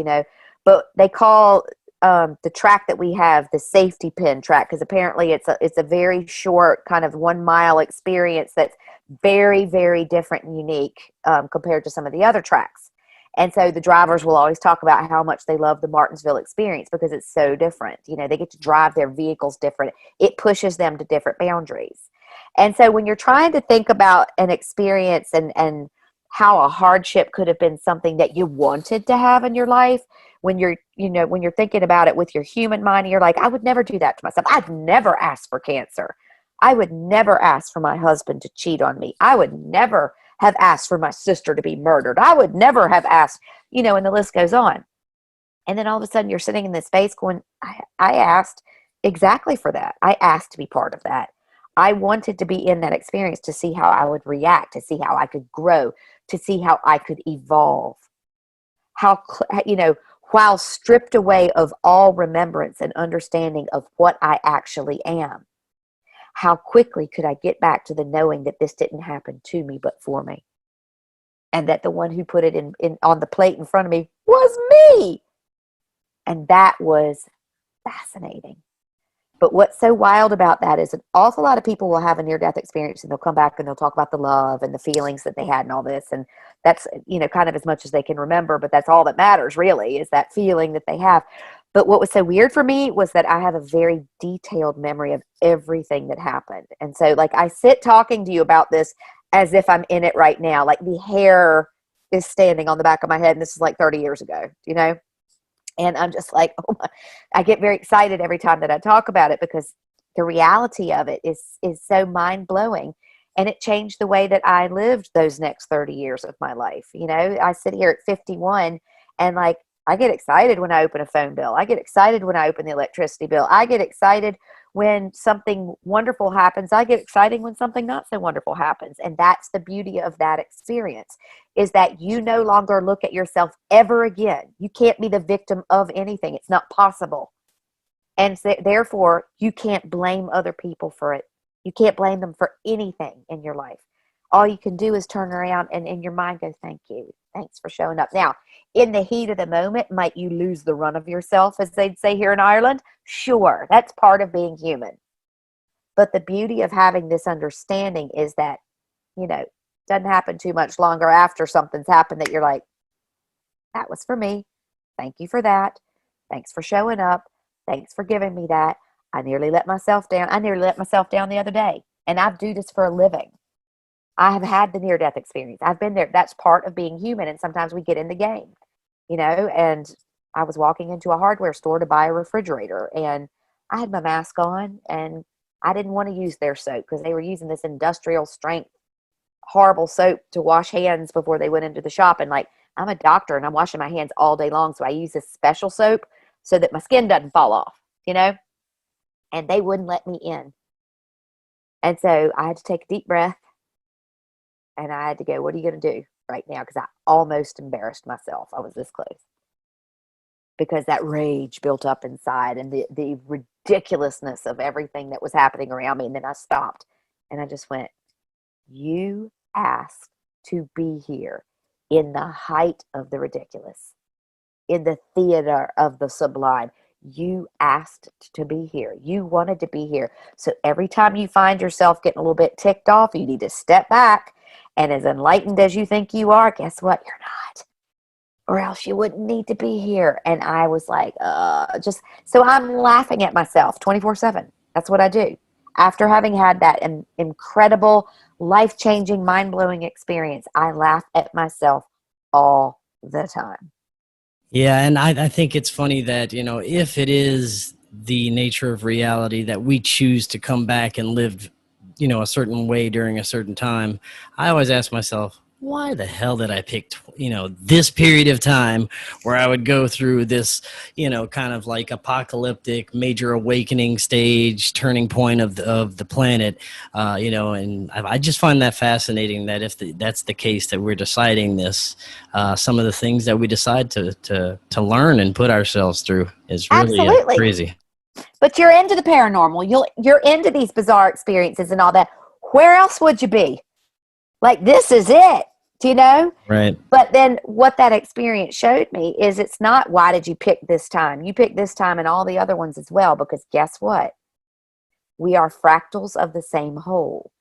but they call the track that we have the safety pin track because apparently it's a very short kind of 1 mile experience that's very, very different and unique compared to some of the other tracks. And so the drivers will always talk about how much they love the Martinsville experience because it's so different. They get to drive their vehicles different. It pushes them to different boundaries. And so when you're trying to think about an experience and how a hardship could have been something that you wanted to have in your life, when you're thinking about it with your human mind, you're like, I would never do that to myself. I'd never ask for cancer. I would never ask for my husband to cheat on me. I would never have asked for my sister to be murdered. I would never have asked, and the list goes on. And then all of a sudden you're sitting in this space going, I asked exactly for that. I asked to be part of that. I wanted to be in that experience to see how I would react, to see how I could grow, to see how I could evolve. While stripped away of all remembrance and understanding of what I actually am. How quickly could I get back to the knowing that this didn't happen to me, but for me? And that the one who put it in on the plate in front of me was me. And that was fascinating. But what's so wild about that is an awful lot of people will have a near-death experience and they'll come back and they'll talk about the love and the feelings that they had and all this. And that's, kind of as much as they can remember, but that's all that matters really is that feeling that they have. But what was so weird for me was that I have a very detailed memory of everything that happened. And so I sit talking to you about this as if I'm in it right now. Like the hair is standing on the back of my head and this is 30 years ago, And I'm just like, oh my, I get very excited every time that I talk about it, because the reality of it is so mind blowing. And it changed the way that I lived those next 30 years of my life. You know, I sit here at 51 and like, I get excited when I open a phone bill. I get excited when I open the electricity bill. I get excited when something wonderful happens. I get excited when something not so wonderful happens. And that's the beauty of that experience, is that you no longer look at yourself ever again. You can't be the victim of anything. It's not possible. And so, therefore, you can't blame other people for it. You can't blame them for anything in your life. All you can do is turn around and in your mind go, thank you. Thanks for showing up. Now, in the heat of the moment, might you lose the run of yourself, as they'd say here in Ireland? Sure, that's part of being human. But the beauty of having this understanding is that, you know, it doesn't happen too much longer after something's happened that you're like, that was for me. Thank you for that. Thanks for showing up. Thanks for giving me that. I nearly let myself down. I nearly let myself down the other day. And I do this for a living. I have had the near-death experience. I've been there. That's part of being human. And sometimes we get in the game, you know. And I was walking into a hardware store to buy a refrigerator. And I had my mask on. And I didn't want to use their soap because they were using this industrial strength, horrible soap to wash hands before they went into the shop. And like, I'm a doctor and I'm washing my hands all day long. So I use this special soap so that my skin doesn't fall off, you know. And they wouldn't let me in. And so I had to take a deep breath. And I had to go, what are you going to do right now? Because I almost embarrassed myself. I was this close. Because that rage built up inside and the ridiculousness of everything that was happening around me. And then I stopped and I just went, you asked to be here in the height of the ridiculous, in the theater of the sublime. You asked to be here. You wanted to be here. So every time you find yourself getting a little bit ticked off, you need to step back. And as enlightened as you think you are, guess what? You're not. Or else you wouldn't need to be here. And I was like, so I'm laughing at myself 24/7. That's what I do. After having had that incredible, life-changing, mind-blowing experience, I laugh at myself all the time. Yeah, and I think it's funny that, you know, if it is the nature of reality that we choose to come back and live, you know, a certain way during a certain time, I always ask myself, why the hell did I pick, you know, this period of time where I would go through this, you know, kind of like apocalyptic major awakening stage, turning point of the planet, you know, and I just find that fascinating that if that's the case, that we're deciding this, some of the things that we decide to learn and put ourselves through is really crazy. But you're into the paranormal. You're into these bizarre experiences and all that. Where else would you be? Like, this is it, do you know? Right. But then what that experience showed me is it's not, why did you pick this time? You picked this time and all the other ones as well, because guess what? We are fractals of the same whole.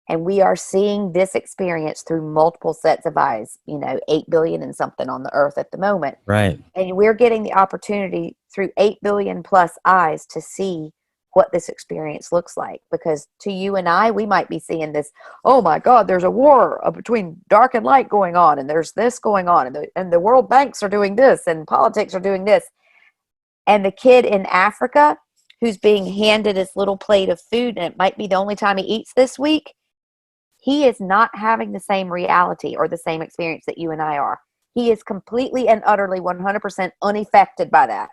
And we are seeing this experience through multiple sets of eyes, you know, 8 billion and something on the earth at the moment. Right. And we're getting the opportunity through 8 billion plus eyes to see what this experience looks like. Because to you and I, we might be seeing this, oh my God, there's a war between dark and light going on, and there's this going on, and the world banks are doing this, and politics are doing this. And the kid in Africa who's being handed this little plate of food, and it might be the only time he eats this week, he is not having the same reality or the same experience that you and I are. He is completely and utterly 100% unaffected by that,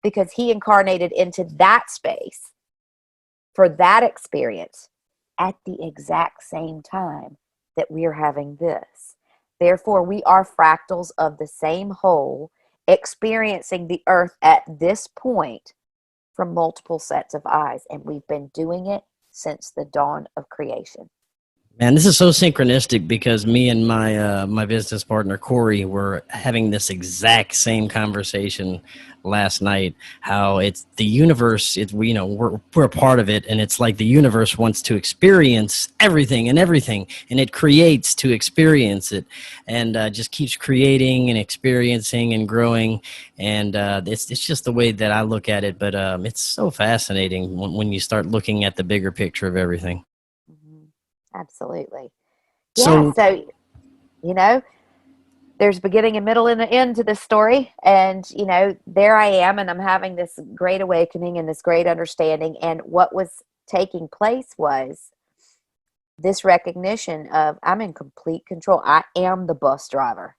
because he incarnated into that space for that experience at the exact same time that we're having this. Therefore, we are fractals of the same whole, experiencing the earth at this point from multiple sets of eyes. And we've been doing it since the dawn of creation. Man, this is so synchronistic, because me and my business partner Cory were having this exact same conversation last night. How it's the universe. You know, we're a part of it, and it's like the universe wants to experience everything, and it creates to experience it, and just keeps creating and experiencing and growing. And it's just the way that I look at it. But it's so fascinating when you start looking at the bigger picture of everything. Absolutely. So, yeah, so, you know, there's beginning and middle and an end to this story. And, you know, there I am, and I'm having this great awakening and this great understanding. And what was taking place was this recognition of I'm in complete control. I am the bus driver.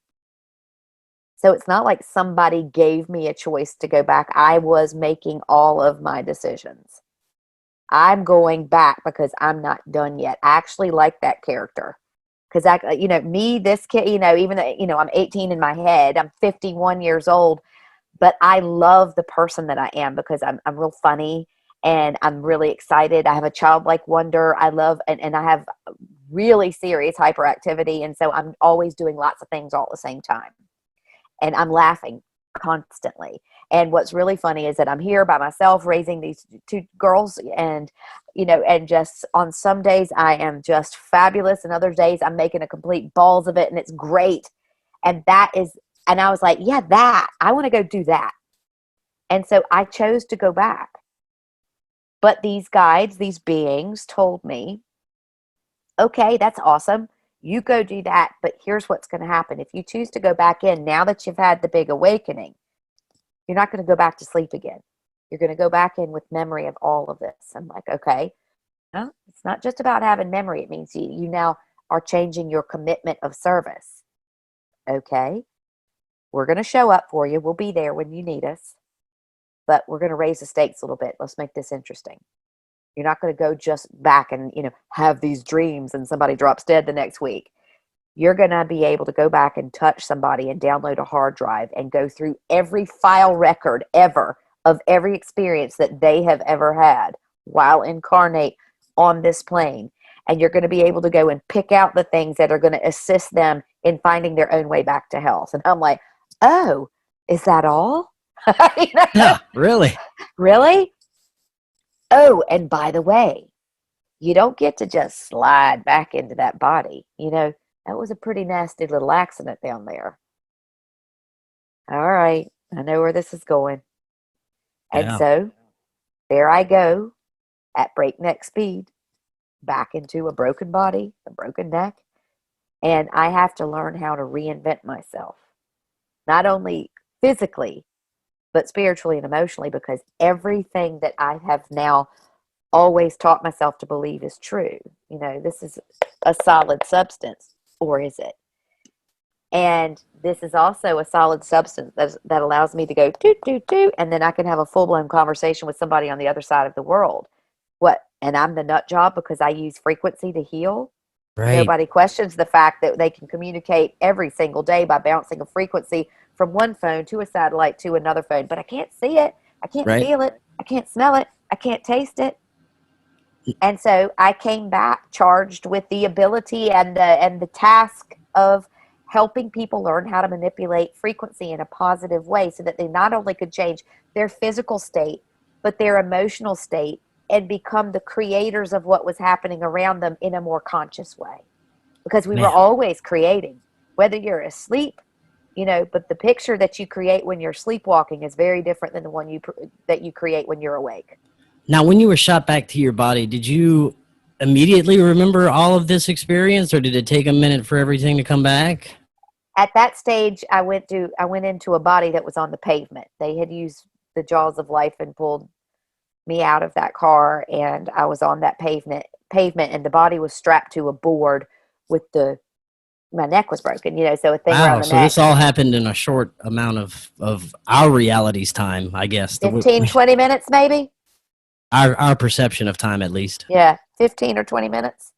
So it's not like somebody gave me a choice to go back. I was making all of my decisions. I'm going back because I'm not done yet. I actually like that character. Because this kid, even though, I'm 18 in my head, I'm 51 years old, but I love the person that I am because I'm real funny and I'm really excited. I have a childlike wonder. I love, and I have really serious hyperactivity. And so I'm always doing lots of things all at the same time. And I'm laughing constantly. And what's really funny is that I'm here by myself raising these two girls, and and just on some days I am just fabulous, and other days I'm making a complete balls of it, and it's great. And I was like, yeah, I want to go do that. And so I chose to go back. But these guides, these beings told me, okay, that's awesome. You go do that, but here's what's going to happen. If you choose to go back in, now that you've had the big awakening, you're not going to go back to sleep again. You're going to go back in with memory of all of this. I'm like, okay. No, it's not just about having memory. It means you now are changing your commitment of service. Okay. We're going to show up for you. We'll be there when you need us, but we're going to raise the stakes a little bit. Let's make this interesting. You're not going to go just back and, have these dreams and somebody drops dead the next week. You're going to be able to go back and touch somebody and download a hard drive and go through every file record ever of every experience that they have ever had while incarnate on this plane. And you're going to be able to go and pick out the things that are going to assist them in finding their own way back to health. And I'm like, oh, is that all? Yeah, really? Really? Oh, and by the way, you don't get to just slide back into that body. That was a pretty nasty little accident down there. All right. I know where this is going. And Yeah. so there I go at breakneck speed back into a broken body, a broken neck. And I have to learn how to reinvent myself, not only physically, but spiritually and emotionally, because everything that I have now always taught myself to believe is true. This is a solid substance. Or is it? And this is also a solid substance that allows me to go toot, toot, toot, and then I can have a full-blown conversation with somebody on the other side of the world. What? And I'm the nut job because I use frequency to heal? Right. Nobody questions the fact that they can communicate every single day by bouncing a frequency from one phone to a satellite to another phone. But I can't see it. I can't feel it. I can't smell it. I can't taste it. And so I came back charged with the ability and the task of helping people learn how to manipulate frequency in a positive way so that they not only could change their physical state, but their emotional state and become the creators of what was happening around them in a more conscious way. Because we were always creating, whether you're asleep, but the picture that you create when you're sleepwalking is very different than the one that you create when you're awake. Now, when you were shot back to your body, did you immediately remember all of this experience, or did it take a minute for everything to come back? At that stage, I went into a body that was on the pavement. They had used the jaws of life and pulled me out of that car, and I was on that pavement, and the body was strapped to a board with my neck was broken, so a thing around the neck. So this all happened in a short amount of our reality's time, I guess. 15, 20 minutes maybe? Our perception of time, at least. Yeah, 15 or 20 minutes.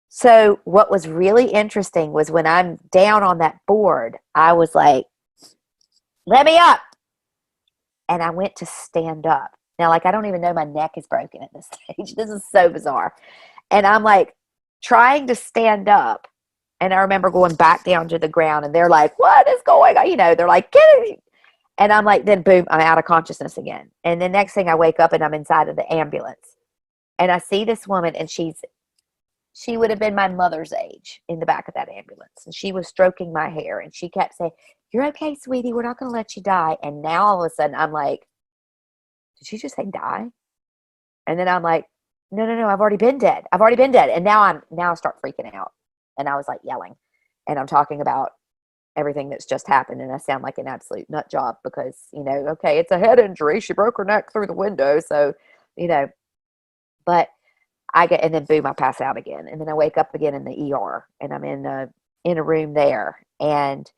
So what was really interesting was when I'm down on that board, I was like, let me up. And I went to stand up. Now, I don't even know my neck is broken at this stage. This is so bizarre. And I'm trying to stand up. And I remember going back down to the ground, and they're like, what is going on? They're like, get it. And I'm like, then boom, I'm out of consciousness again. And the next thing I wake up and I'm inside of the ambulance. And I see this woman, and she would have been my mother's age in the back of that ambulance. And she was stroking my hair, and she kept saying, you're okay, sweetie. We're not going to let you die. And now all of a sudden I'm like, did she just say die? And then I'm like, no, I've already been dead. And now I start freaking out. And I was yelling, and I'm talking about everything that's just happened. And I sound like an absolute nut job because, okay, it's a head injury. She broke her neck through the window. So, but and then boom, I pass out again. And then I wake up again in the ER, and I'm in a room there, and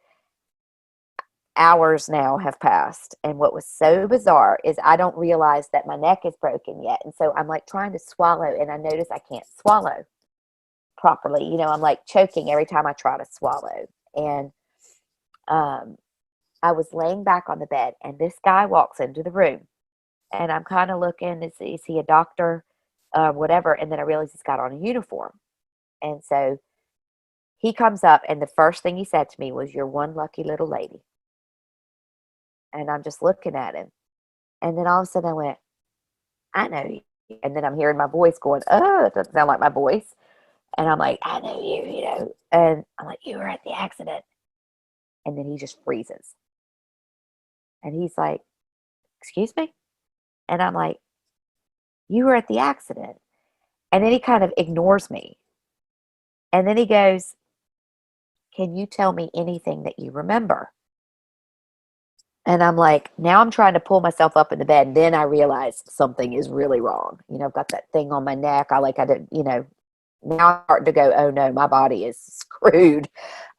hours now have passed. And what was so bizarre is I don't realize that my neck is broken yet. And so I'm like trying to swallow, and I notice I can't swallow properly. I'm like choking every time I try to swallow. And I was laying back on the bed, and this guy walks into the room, and I'm kind of looking, is he a doctor, whatever. And then I realize he's got on a uniform. And so he comes up, and the first thing he said to me was, "You're one lucky little lady." And I'm just looking at him. And then all of a sudden I went, "I know you." And then I'm hearing my voice going, "Oh, it doesn't sound like my voice." And I'm like, "I know you, And I'm like, "You were at the accident." And then he just freezes. And he's like, "Excuse me?" And I'm like, "You were at the accident." And then he kind of ignores me. And then he goes, "Can you tell me anything that you remember?" And I'm like, now I'm trying to pull myself up in the bed. And then I realize something is really wrong. I've got that thing on my neck. I didn't, now I'm starting to go, oh no, my body is screwed.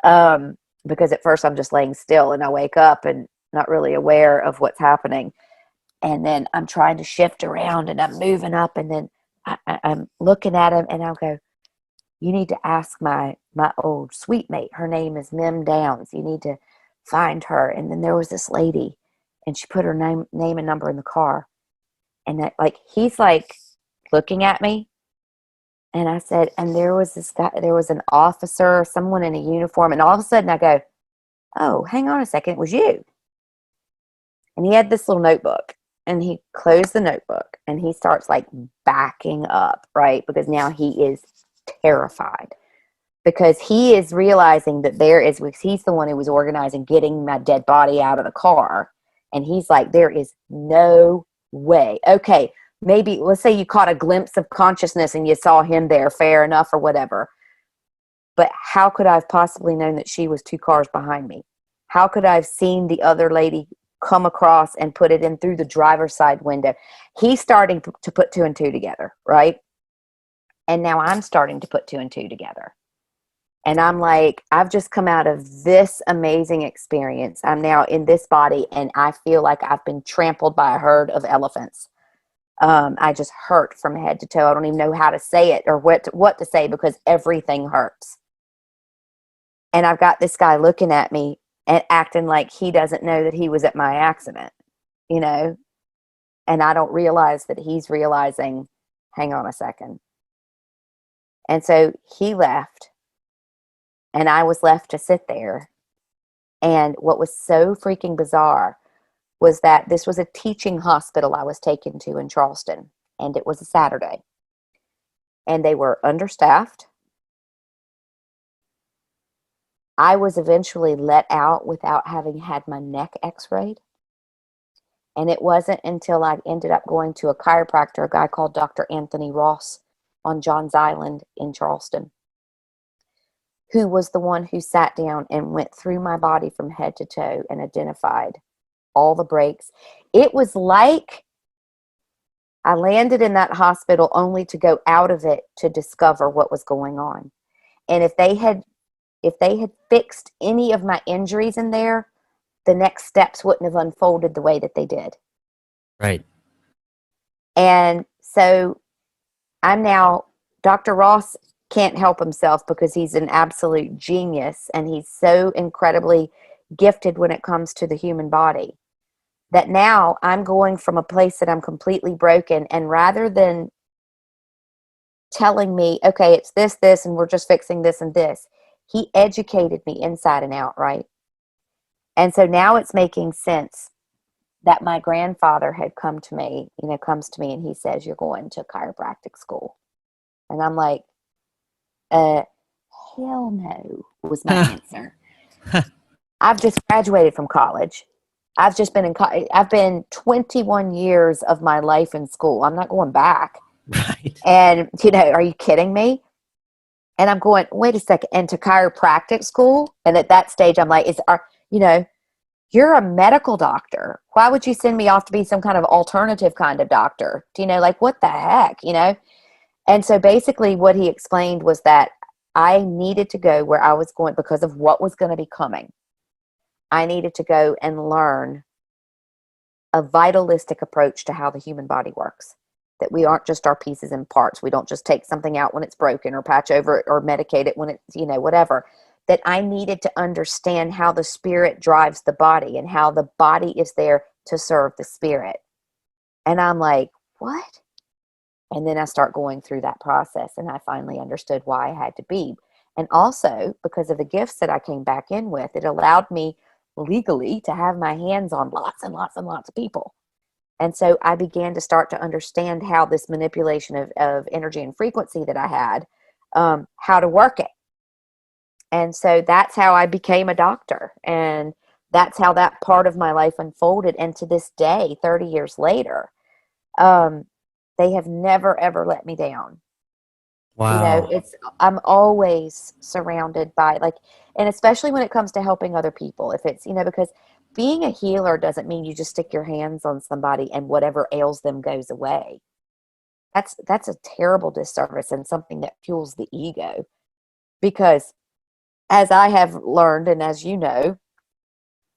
Because at first I'm just laying still, and I wake up and not really aware of what's happening. And then I'm trying to shift around, and I'm moving up, and then I'm looking at him, and I'll go, "You need to ask my old sweet mate. Her name is Mim Downs. You need to find her." And then there was this lady, and she put her name and number in the car. And he's like looking at me. And I said, and there was this guy, there was an officer, someone in a uniform. And all of a sudden I go, "Oh, hang on a second. It was you." And he had this little notebook, and he closed the notebook, and he starts like backing up, right? Because now he is terrified, because he is realizing that he's the one who was organizing getting my dead body out of the car. And he's like, there is no way. Okay, maybe let's say you caught a glimpse of consciousness and you saw him there, fair enough, or whatever. But how could I have possibly known that she was 2 cars behind me? How could I have seen the other lady come across and put it in through the driver's side window? He's starting to put 2 and 2 together, right? And now I'm starting to put 2 and 2 together. And I'm like, I've just come out of this amazing experience. I'm now in this body, and I feel like I've been trampled by a herd of elephants. I just hurt from head to toe. I don't even know how to say it or what to say, because everything hurts. And I've got this guy looking at me and acting like he doesn't know that he was at my accident, and I don't realize that he's realizing, hang on a second. And so he left. And I was left to sit there. And what was so freaking bizarre was that this was a teaching hospital I was taken to in Charleston. And it was a Saturday. And they were understaffed. I was eventually let out without having had my neck x-rayed. And it wasn't until I ended up going to a chiropractor, a guy called Dr. Anthony Ross on Johns Island in Charleston, who was the one who sat down and went through my body from head to toe and identified all the breaks. It was like I landed in that hospital only to go out of it to discover what was going on. And if they had fixed any of my injuries in there, the next steps wouldn't have unfolded the way that they did. Right. And so I'm now, Dr. Ross can't help himself because he's an absolute genius, and he's so incredibly gifted when it comes to the human body, that now I'm going from a place that I'm completely broken, and rather than telling me, okay, it's this, and we're just fixing this and this, he educated me inside and out, right? And so now it's making sense that my grandfather had comes to me and he says, "You're going to chiropractic school." And I'm like, hell no, was my answer. I've just graduated from college. I've just been I've been 21 years of my life in school. I'm not going back. Right. And, are you kidding me? And I'm going, wait a second, into chiropractic school? And at that stage, I'm like, you're a medical doctor. Why would you send me off to be some kind of alternative kind of doctor? Like, what the heck, And so basically what he explained was that I needed to go where I was going because of what was going to be coming. I needed to go and learn a vitalistic approach to how the human body works. That we aren't just our pieces and parts. We don't just take something out when it's broken or patch over it or medicate it when it's, whatever. That I needed to understand how the spirit drives the body and how the body is there to serve the spirit. And I'm like, what? And then I start going through that process, and I finally understood why I had to be. And also, because of the gifts that I came back in with, it allowed me legally to have my hands on lots and lots and lots of people. And so I began to start to understand how this manipulation of energy and frequency that I had, how to work it. And so that's how I became a doctor. And that's how that part of my life unfolded. And to this day, 30 years later, they have never, ever let me down. Wow. I'm always surrounded by and especially when it comes to helping other people, if it's, because being a healer doesn't mean you just stick your hands on somebody and whatever ails them goes away. That's a terrible disservice and something that fuels the ego. Because as I have learned, and as you know,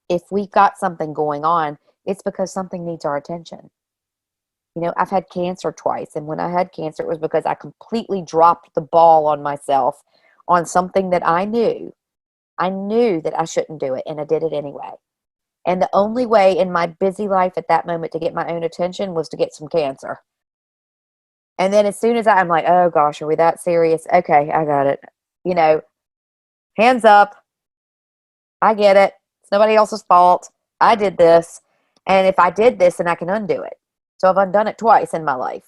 if we've got something going on, it's because something needs our attention. I've had cancer twice, and when I had cancer, it was because I completely dropped the ball on myself on something that I knew. I knew that I shouldn't do it, and I did it anyway. And the only way in my busy life at that moment to get my own attention was to get some cancer. And then as soon as I'm like, oh gosh, are we that serious? Okay, I got it. Hands up. I get it. It's nobody else's fault. I did this. And if I did this, then I can undo it. So I've undone it twice in my life,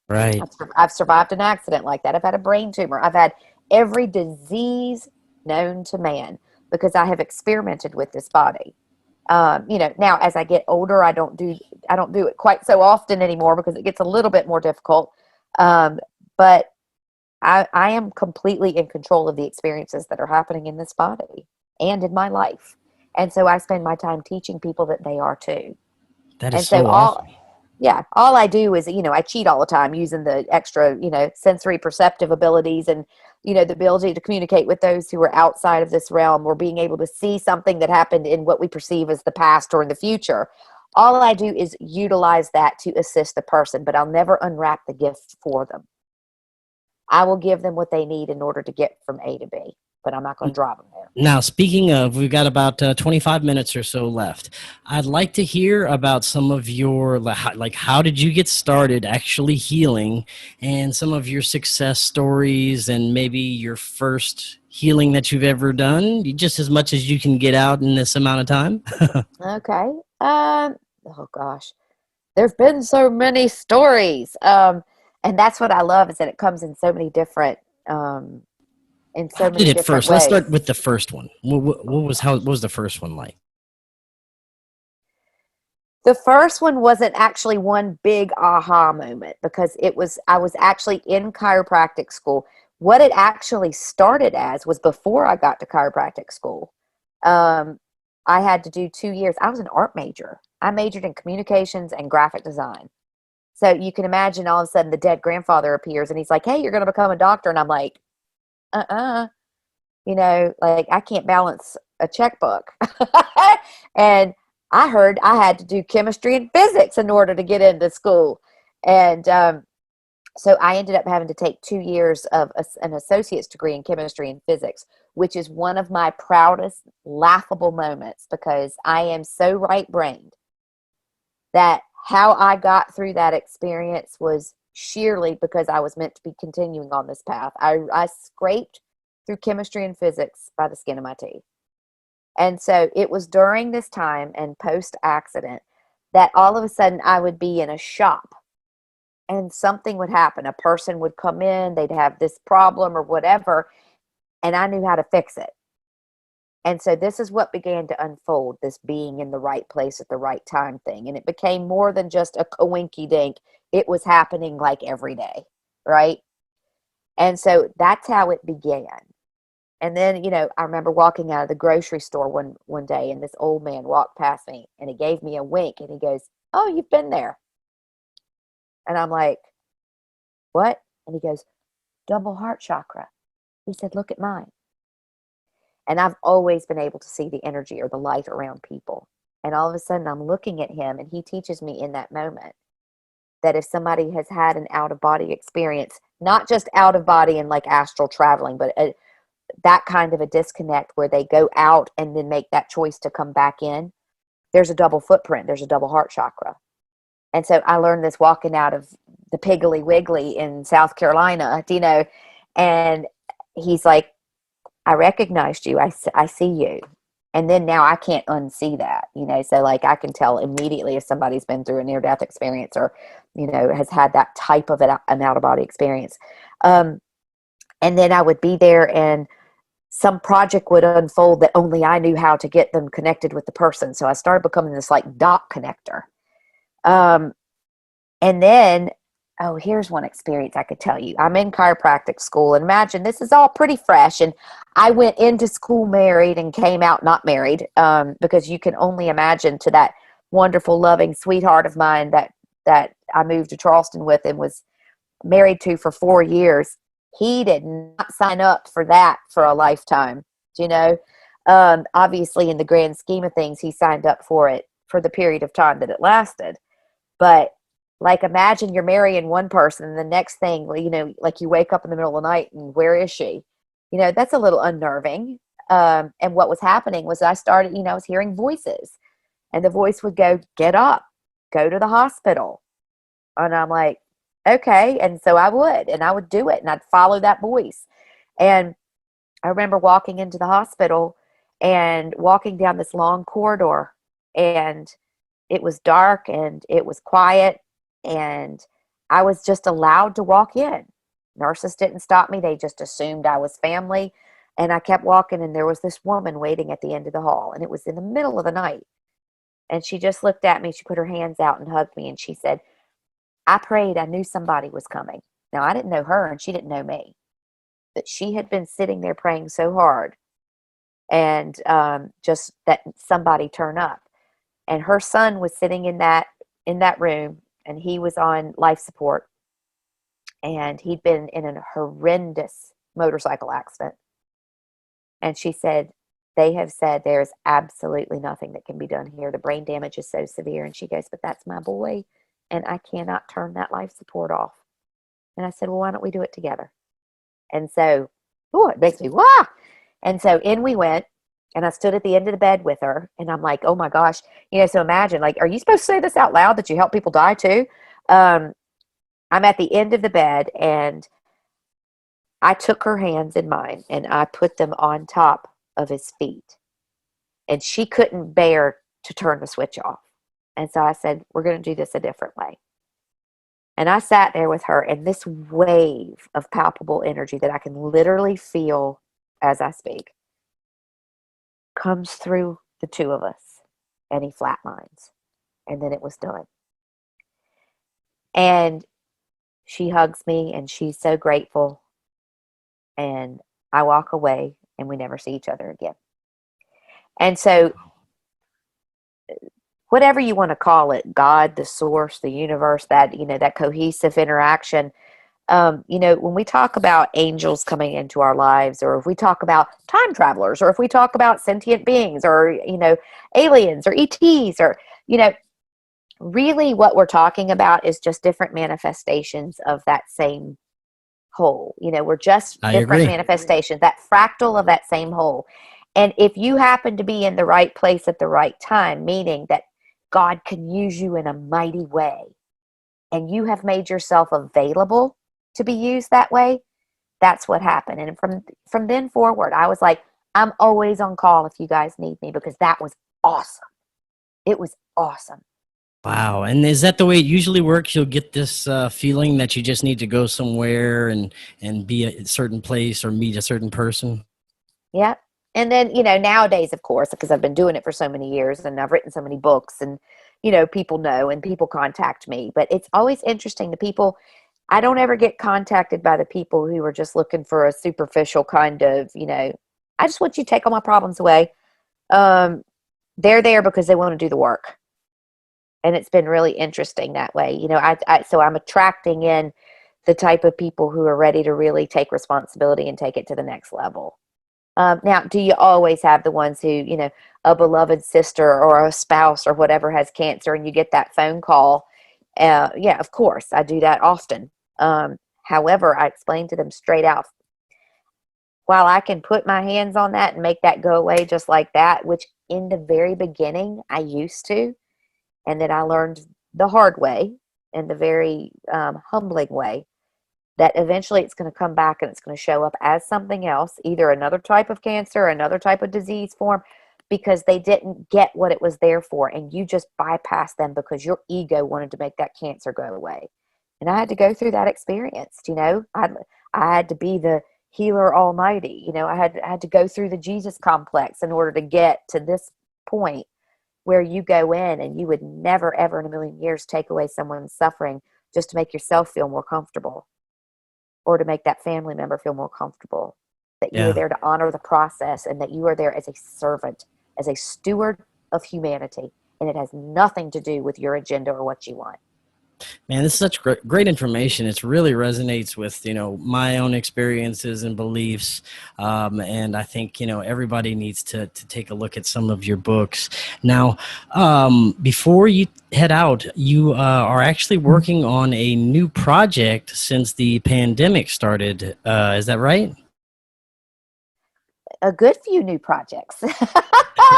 Right. I've survived an accident like that. I've had a brain tumor. I've had every disease known to man because I have experimented with this body. Now as I get older, I don't do it quite so often anymore because it gets a little bit more difficult. But I am completely in control of the experiences that are happening in this body and in my life. And so I spend my time teaching people that they are too. That And is so so awesome. all I do is, I cheat all the time using the extra, sensory perceptive abilities and, the ability to communicate with those who are outside of this realm or being able to see something that happened in what we perceive as the past or in the future. All I do is utilize that to assist the person, but I'll never unwrap the gift for them. I will give them what they need in order to get from A to B, but I'm not going to drive them there. Now, speaking of, we've got about 25 minutes or so left. I'd like to hear about some of your, how did you get started actually healing and some of your success stories and maybe your first healing that you've ever done, just as much as you can get out in this amount of time. Okay. Oh gosh, there've been so many stories. And that's what I love is that it comes in so many different, in How so did many it different first? Let's start ways. with the first one. What was the first one like? The first one wasn't actually one big aha moment because I was actually in chiropractic school. What it actually started as was before I got to chiropractic school. Um, I had to do 2 years. I was an art major. I majored in communications and graphic design. So you can imagine all of a sudden the dead grandfather appears and he's like, hey, you're going to become a doctor. And I'm like, uh-uh. I can't balance a checkbook. And I heard I had to do chemistry and physics in order to get into school. And so I ended up having to take 2 years of an associate's degree in chemistry and physics, which is one of my proudest, laughable moments because I am so right-brained that how I got through that experience was sheerly because I was meant to be continuing on this path. I scraped through chemistry and physics by the skin of my teeth. And so it was during this time and post-accident that all of a sudden I would be in a shop and something would happen. A person would come in, they'd have this problem or whatever, and I knew how to fix it. And so this is what began to unfold, this being in the right place at the right time thing. And it became more than just a coinky dink. It was happening like every day, right? And so that's how it began. And then, I remember walking out of the grocery store one day, and this old man walked past me, and he gave me a wink, and he goes, "Oh, you've been there." And I'm like, "What?" And he goes, "Double heart chakra." He said, "Look at mine." And I've always been able to see the energy or the light around people. And all of a sudden I'm looking at him, and he teaches me in that moment that if somebody has had an out of body experience, not just out of body and like astral traveling, but that kind of a disconnect where they go out and then make that choice to come back in, there's a double footprint. There's a double heart chakra. And so I learned this walking out of the Piggly Wiggly in South Carolina, and he's like, "I recognized you. I see you." And then now I can't unsee that, so like I can tell immediately if somebody's been through a near-death experience or, has had that type of an out-of-body experience. And then I would be there, and some project would unfold that only I knew how to get them connected with the person. So I started becoming this like dot connector. And then, here's one experience I could tell you. I'm in chiropractic school, and imagine this is all pretty fresh. And I went into school married and came out not married, because you can only imagine to that wonderful, loving sweetheart of mine that I moved to Charleston with and was married to for 4 years. He did not sign up for that for a lifetime, obviously in the grand scheme of things, he signed up for it for the period of time that it lasted. But like, imagine you're marrying one person, and the next thing, like you wake up in the middle of the night and where is she? That's a little unnerving. And what was happening was I started, I was hearing voices, and the voice would go, "Get up, go to the hospital." And I'm like, okay. And so I would do it, and I'd follow that voice. And I remember walking into the hospital and walking down this long corridor, and it was dark and it was quiet, and I was just allowed to walk in. Nurses didn't stop me. They just assumed I was family. And I kept walking, and there was this woman waiting at the end of the hall, and it was in the middle of the night. And she just looked at me. She put her hands out and hugged me, and she said, "I prayed. I knew somebody was coming." Now, I didn't know her, and she didn't know me. But she had been sitting there praying so hard, and just that somebody turn up. And her son was sitting in that room, and he was on life support, and he'd been in a horrendous motorcycle accident. And she said, "They have said there's absolutely nothing that can be done here. The brain damage is so severe." And she goes, "But that's my boy, and I cannot turn that life support off." And I said, "Well, why don't we do it together?" And so, it makes me, wah! And so in we went, and I stood at the end of the bed with her, and I'm like, oh my gosh. So imagine, like, are you supposed to say this out loud, that you help people die too? I'm at the end of the bed, and I took her hands in mine, and I put them on top of his feet. And she couldn't bear to turn the switch off. And so I said, "We're going to do this a different way." And I sat there with her, and this wave of palpable energy that I can literally feel as I speak comes through the two of us, and he flatlines. And then it was done. And she hugs me, and she's so grateful. And I walk away, and we never see each other again. And so, whatever you want to call it, God, the source, the universe, that, that cohesive interaction, when we talk about angels coming into our lives, or if we talk about time travelers, or if we talk about sentient beings, or, aliens, or ETs, or, really what we're talking about is just different manifestations of that same whole. We're just different manifestations, that fractal of that same whole. And if you happen to be in the right place at the right time, meaning that God can use you in a mighty way, and you have made yourself available to be used that way, that's what happened. And from then forward, I was like, I'm always on call if you guys need me, because that was awesome. It was awesome. Wow. And is that the way it usually works? You'll get this feeling that you just need to go somewhere and be at a certain place or meet a certain person? Yeah. And then, nowadays, of course, because I've been doing it for so many years, and I've written so many books, and, people know, and people contact me. But it's always interesting. The people, I don't ever get contacted by the people who are just looking for a superficial kind of, I just want you to take all my problems away. They're there because they want to do the work. And it's been really interesting that way. So I'm attracting in the type of people who are ready to really take responsibility and take it to the next level. Now, do you always have the ones who, a beloved sister or a spouse or whatever has cancer and you get that phone call? Yeah, of course, I do that often. However, I explain to them straight out, while I can put my hands on that and make that go away just like that, which in the very beginning I used to, and then I learned the hard way and the very humbling way, that eventually it's going to come back and it's going to show up as something else, either another type of cancer, another type of disease form, because they didn't get what it was there for. And you just bypassed them because your ego wanted to make that cancer go away. And I had to go through that experience, I had to be the healer almighty, I had to go through the Jesus complex in order to get to this point where you go in and you would never, ever in a million years take away someone's suffering just to make yourself feel more comfortable, or to make that family member feel more comfortable, that you are there to honor the process and that you are there as a servant, as a steward of humanity. And it has nothing to do with your agenda or what you want. Man, this is such great information. It really resonates with, my own experiences and beliefs. And I think, everybody needs to take a look at some of your books. Now, before you head out, you are actually working on a new project since the pandemic started. Is that right? A good few new projects.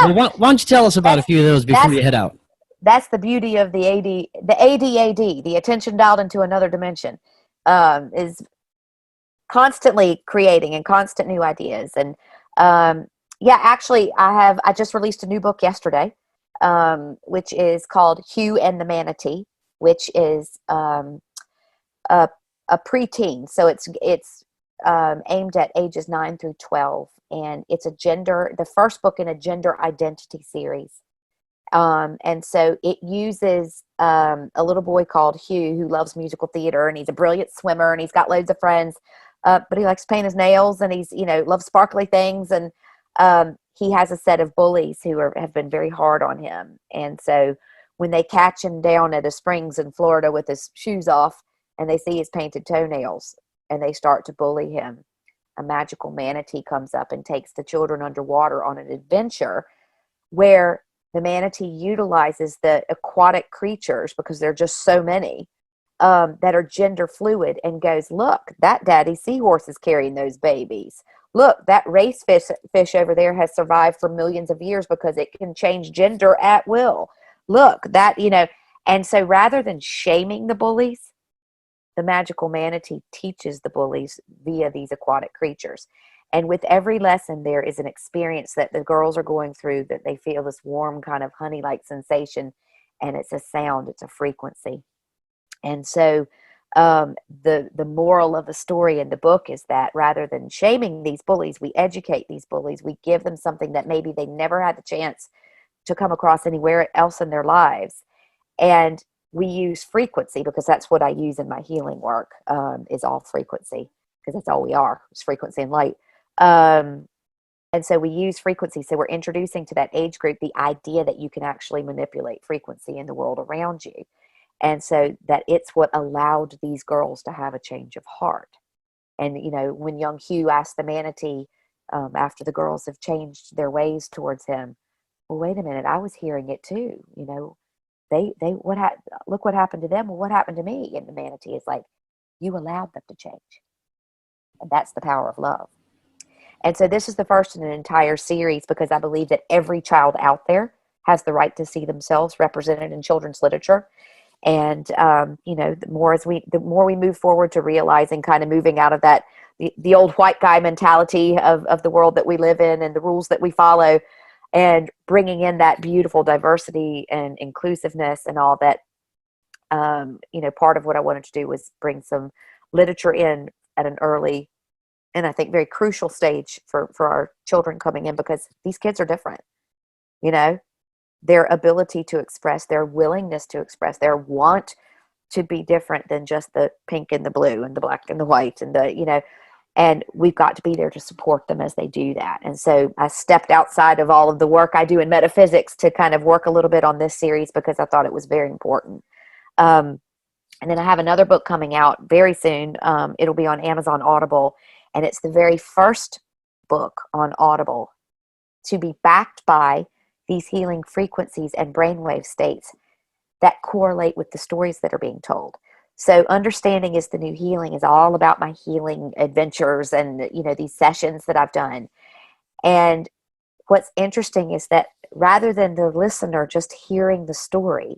Well, why don't you tell us about a few of those before you head out? That's the beauty of the ADAD, the attention dialed into another dimension, is constantly creating and constant new ideas. And actually, I just released a new book yesterday, which is called Hugh and the Manatee, which is a preteen. So it's aimed at ages 9 through 12, and it's the first book in a gender identity series. And so it uses a little boy called Hugh who loves musical theater, and he's a brilliant swimmer, and he's got loads of friends, but he likes to paint his nails, and he's loves sparkly things, and he has a set of bullies who have been very hard on him. And so when they catch him down at a springs in Florida with his shoes off and they see his painted toenails and they start to bully him, a magical manatee comes up and takes the children underwater on an adventure where the manatee utilizes the aquatic creatures, because there are just so many, that are gender fluid, and goes, look, that daddy seahorse is carrying those babies. Look, that race fish over there has survived for millions of years because it can change gender at will. Look, that, and so rather than shaming the bullies, the magical manatee teaches the bullies via these aquatic creatures. And with every lesson, there is an experience that the girls are going through, that they feel this warm kind of honey-like sensation, and it's a sound, it's a frequency. And so the moral of the story in the book is that rather than shaming these bullies, we educate these bullies. We give them something that maybe they never had the chance to come across anywhere else in their lives. And we use frequency, because that's what I use in my healing work, is all frequency, because that's all we are, is frequency and light. And so we use frequency. So we're introducing to that age group the idea that you can actually manipulate frequency in the world around you. And so that it's what allowed these girls to have a change of heart. And, when young Hugh asked the manatee, after the girls have changed their ways towards him, well, wait a minute, I was hearing it too. Look what happened to them. Well, what happened to me? And the manatee is like, you allowed them to change. And that's the power of love. And so this is the first in an entire series, because I believe that every child out there has the right to see themselves represented in children's literature. And, the more we move forward to realizing, kind of moving out of that, the old white guy mentality of the world that we live in and the rules that we follow, and bringing in that beautiful diversity and inclusiveness and all that, part of what I wanted to do was bring some literature in at an early, and I think very crucial stage for our children coming in, because these kids are different. Their ability to express, their willingness to express, their want to be different than just the pink and the blue and the black and the white and the, you know, and we've got to be there to support them as they do that. And so I stepped outside of all of the work I do in metaphysics to kind of work a little bit on this series because I thought it was very important. And then I have another book coming out very soon. It'll be on Amazon Audible, and it's the very first book on Audible to be backed by these healing frequencies and brainwave states that correlate with the stories that are being told. So Understanding is the New Healing is all about my healing adventures and, you know, these sessions that I've done. And what's interesting is that rather than the listener just hearing the story,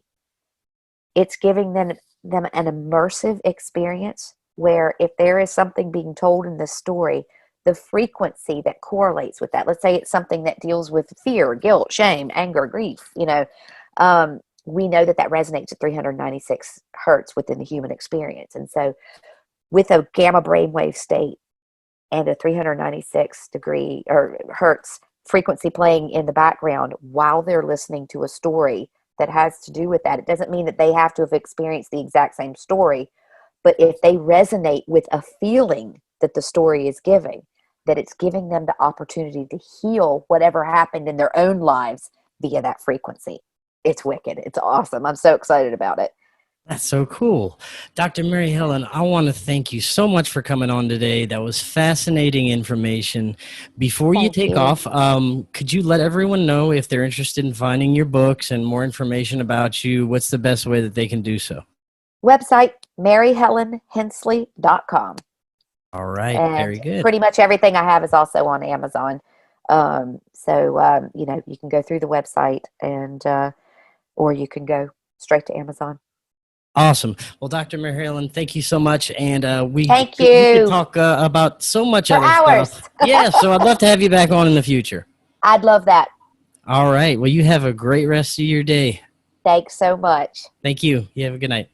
it's giving them an immersive experience where if there is something being told in this story, the frequency that correlates with that, let's say it's something that deals with fear, guilt, shame, anger, grief, you know, we know that resonates at 396 hertz within the human experience. And so with a gamma brainwave state and a 396 degree or hertz frequency playing in the background while they're listening to a story that has to do with that, it doesn't mean that they have to have experienced the exact same story, but if they resonate with a feeling that the story is giving, that it's giving them the opportunity to heal whatever happened in their own lives via that frequency. It's wicked. It's awesome. I'm so excited about it. That's so cool. Dr. Mary Helen, I want to thank you so much for coming on today. That was fascinating information. Before you take off, could you let everyone know if they're interested in finding your books and more information about you, what's the best way that they can do so? Website, maryhelenhensley.com. All right. And very good. Pretty much everything I have is also on Amazon. You know, you can go through the website and, or you can go straight to Amazon. Awesome. Well, Dr. Mary Helen, thank you so much. And thank you. We could talk about so much for other hours. stuff. Yeah, so I'd love to have you back on in the future. I'd love that. All right. Well, you have a great rest of your day. Thanks so much. Thank you. You have a good night.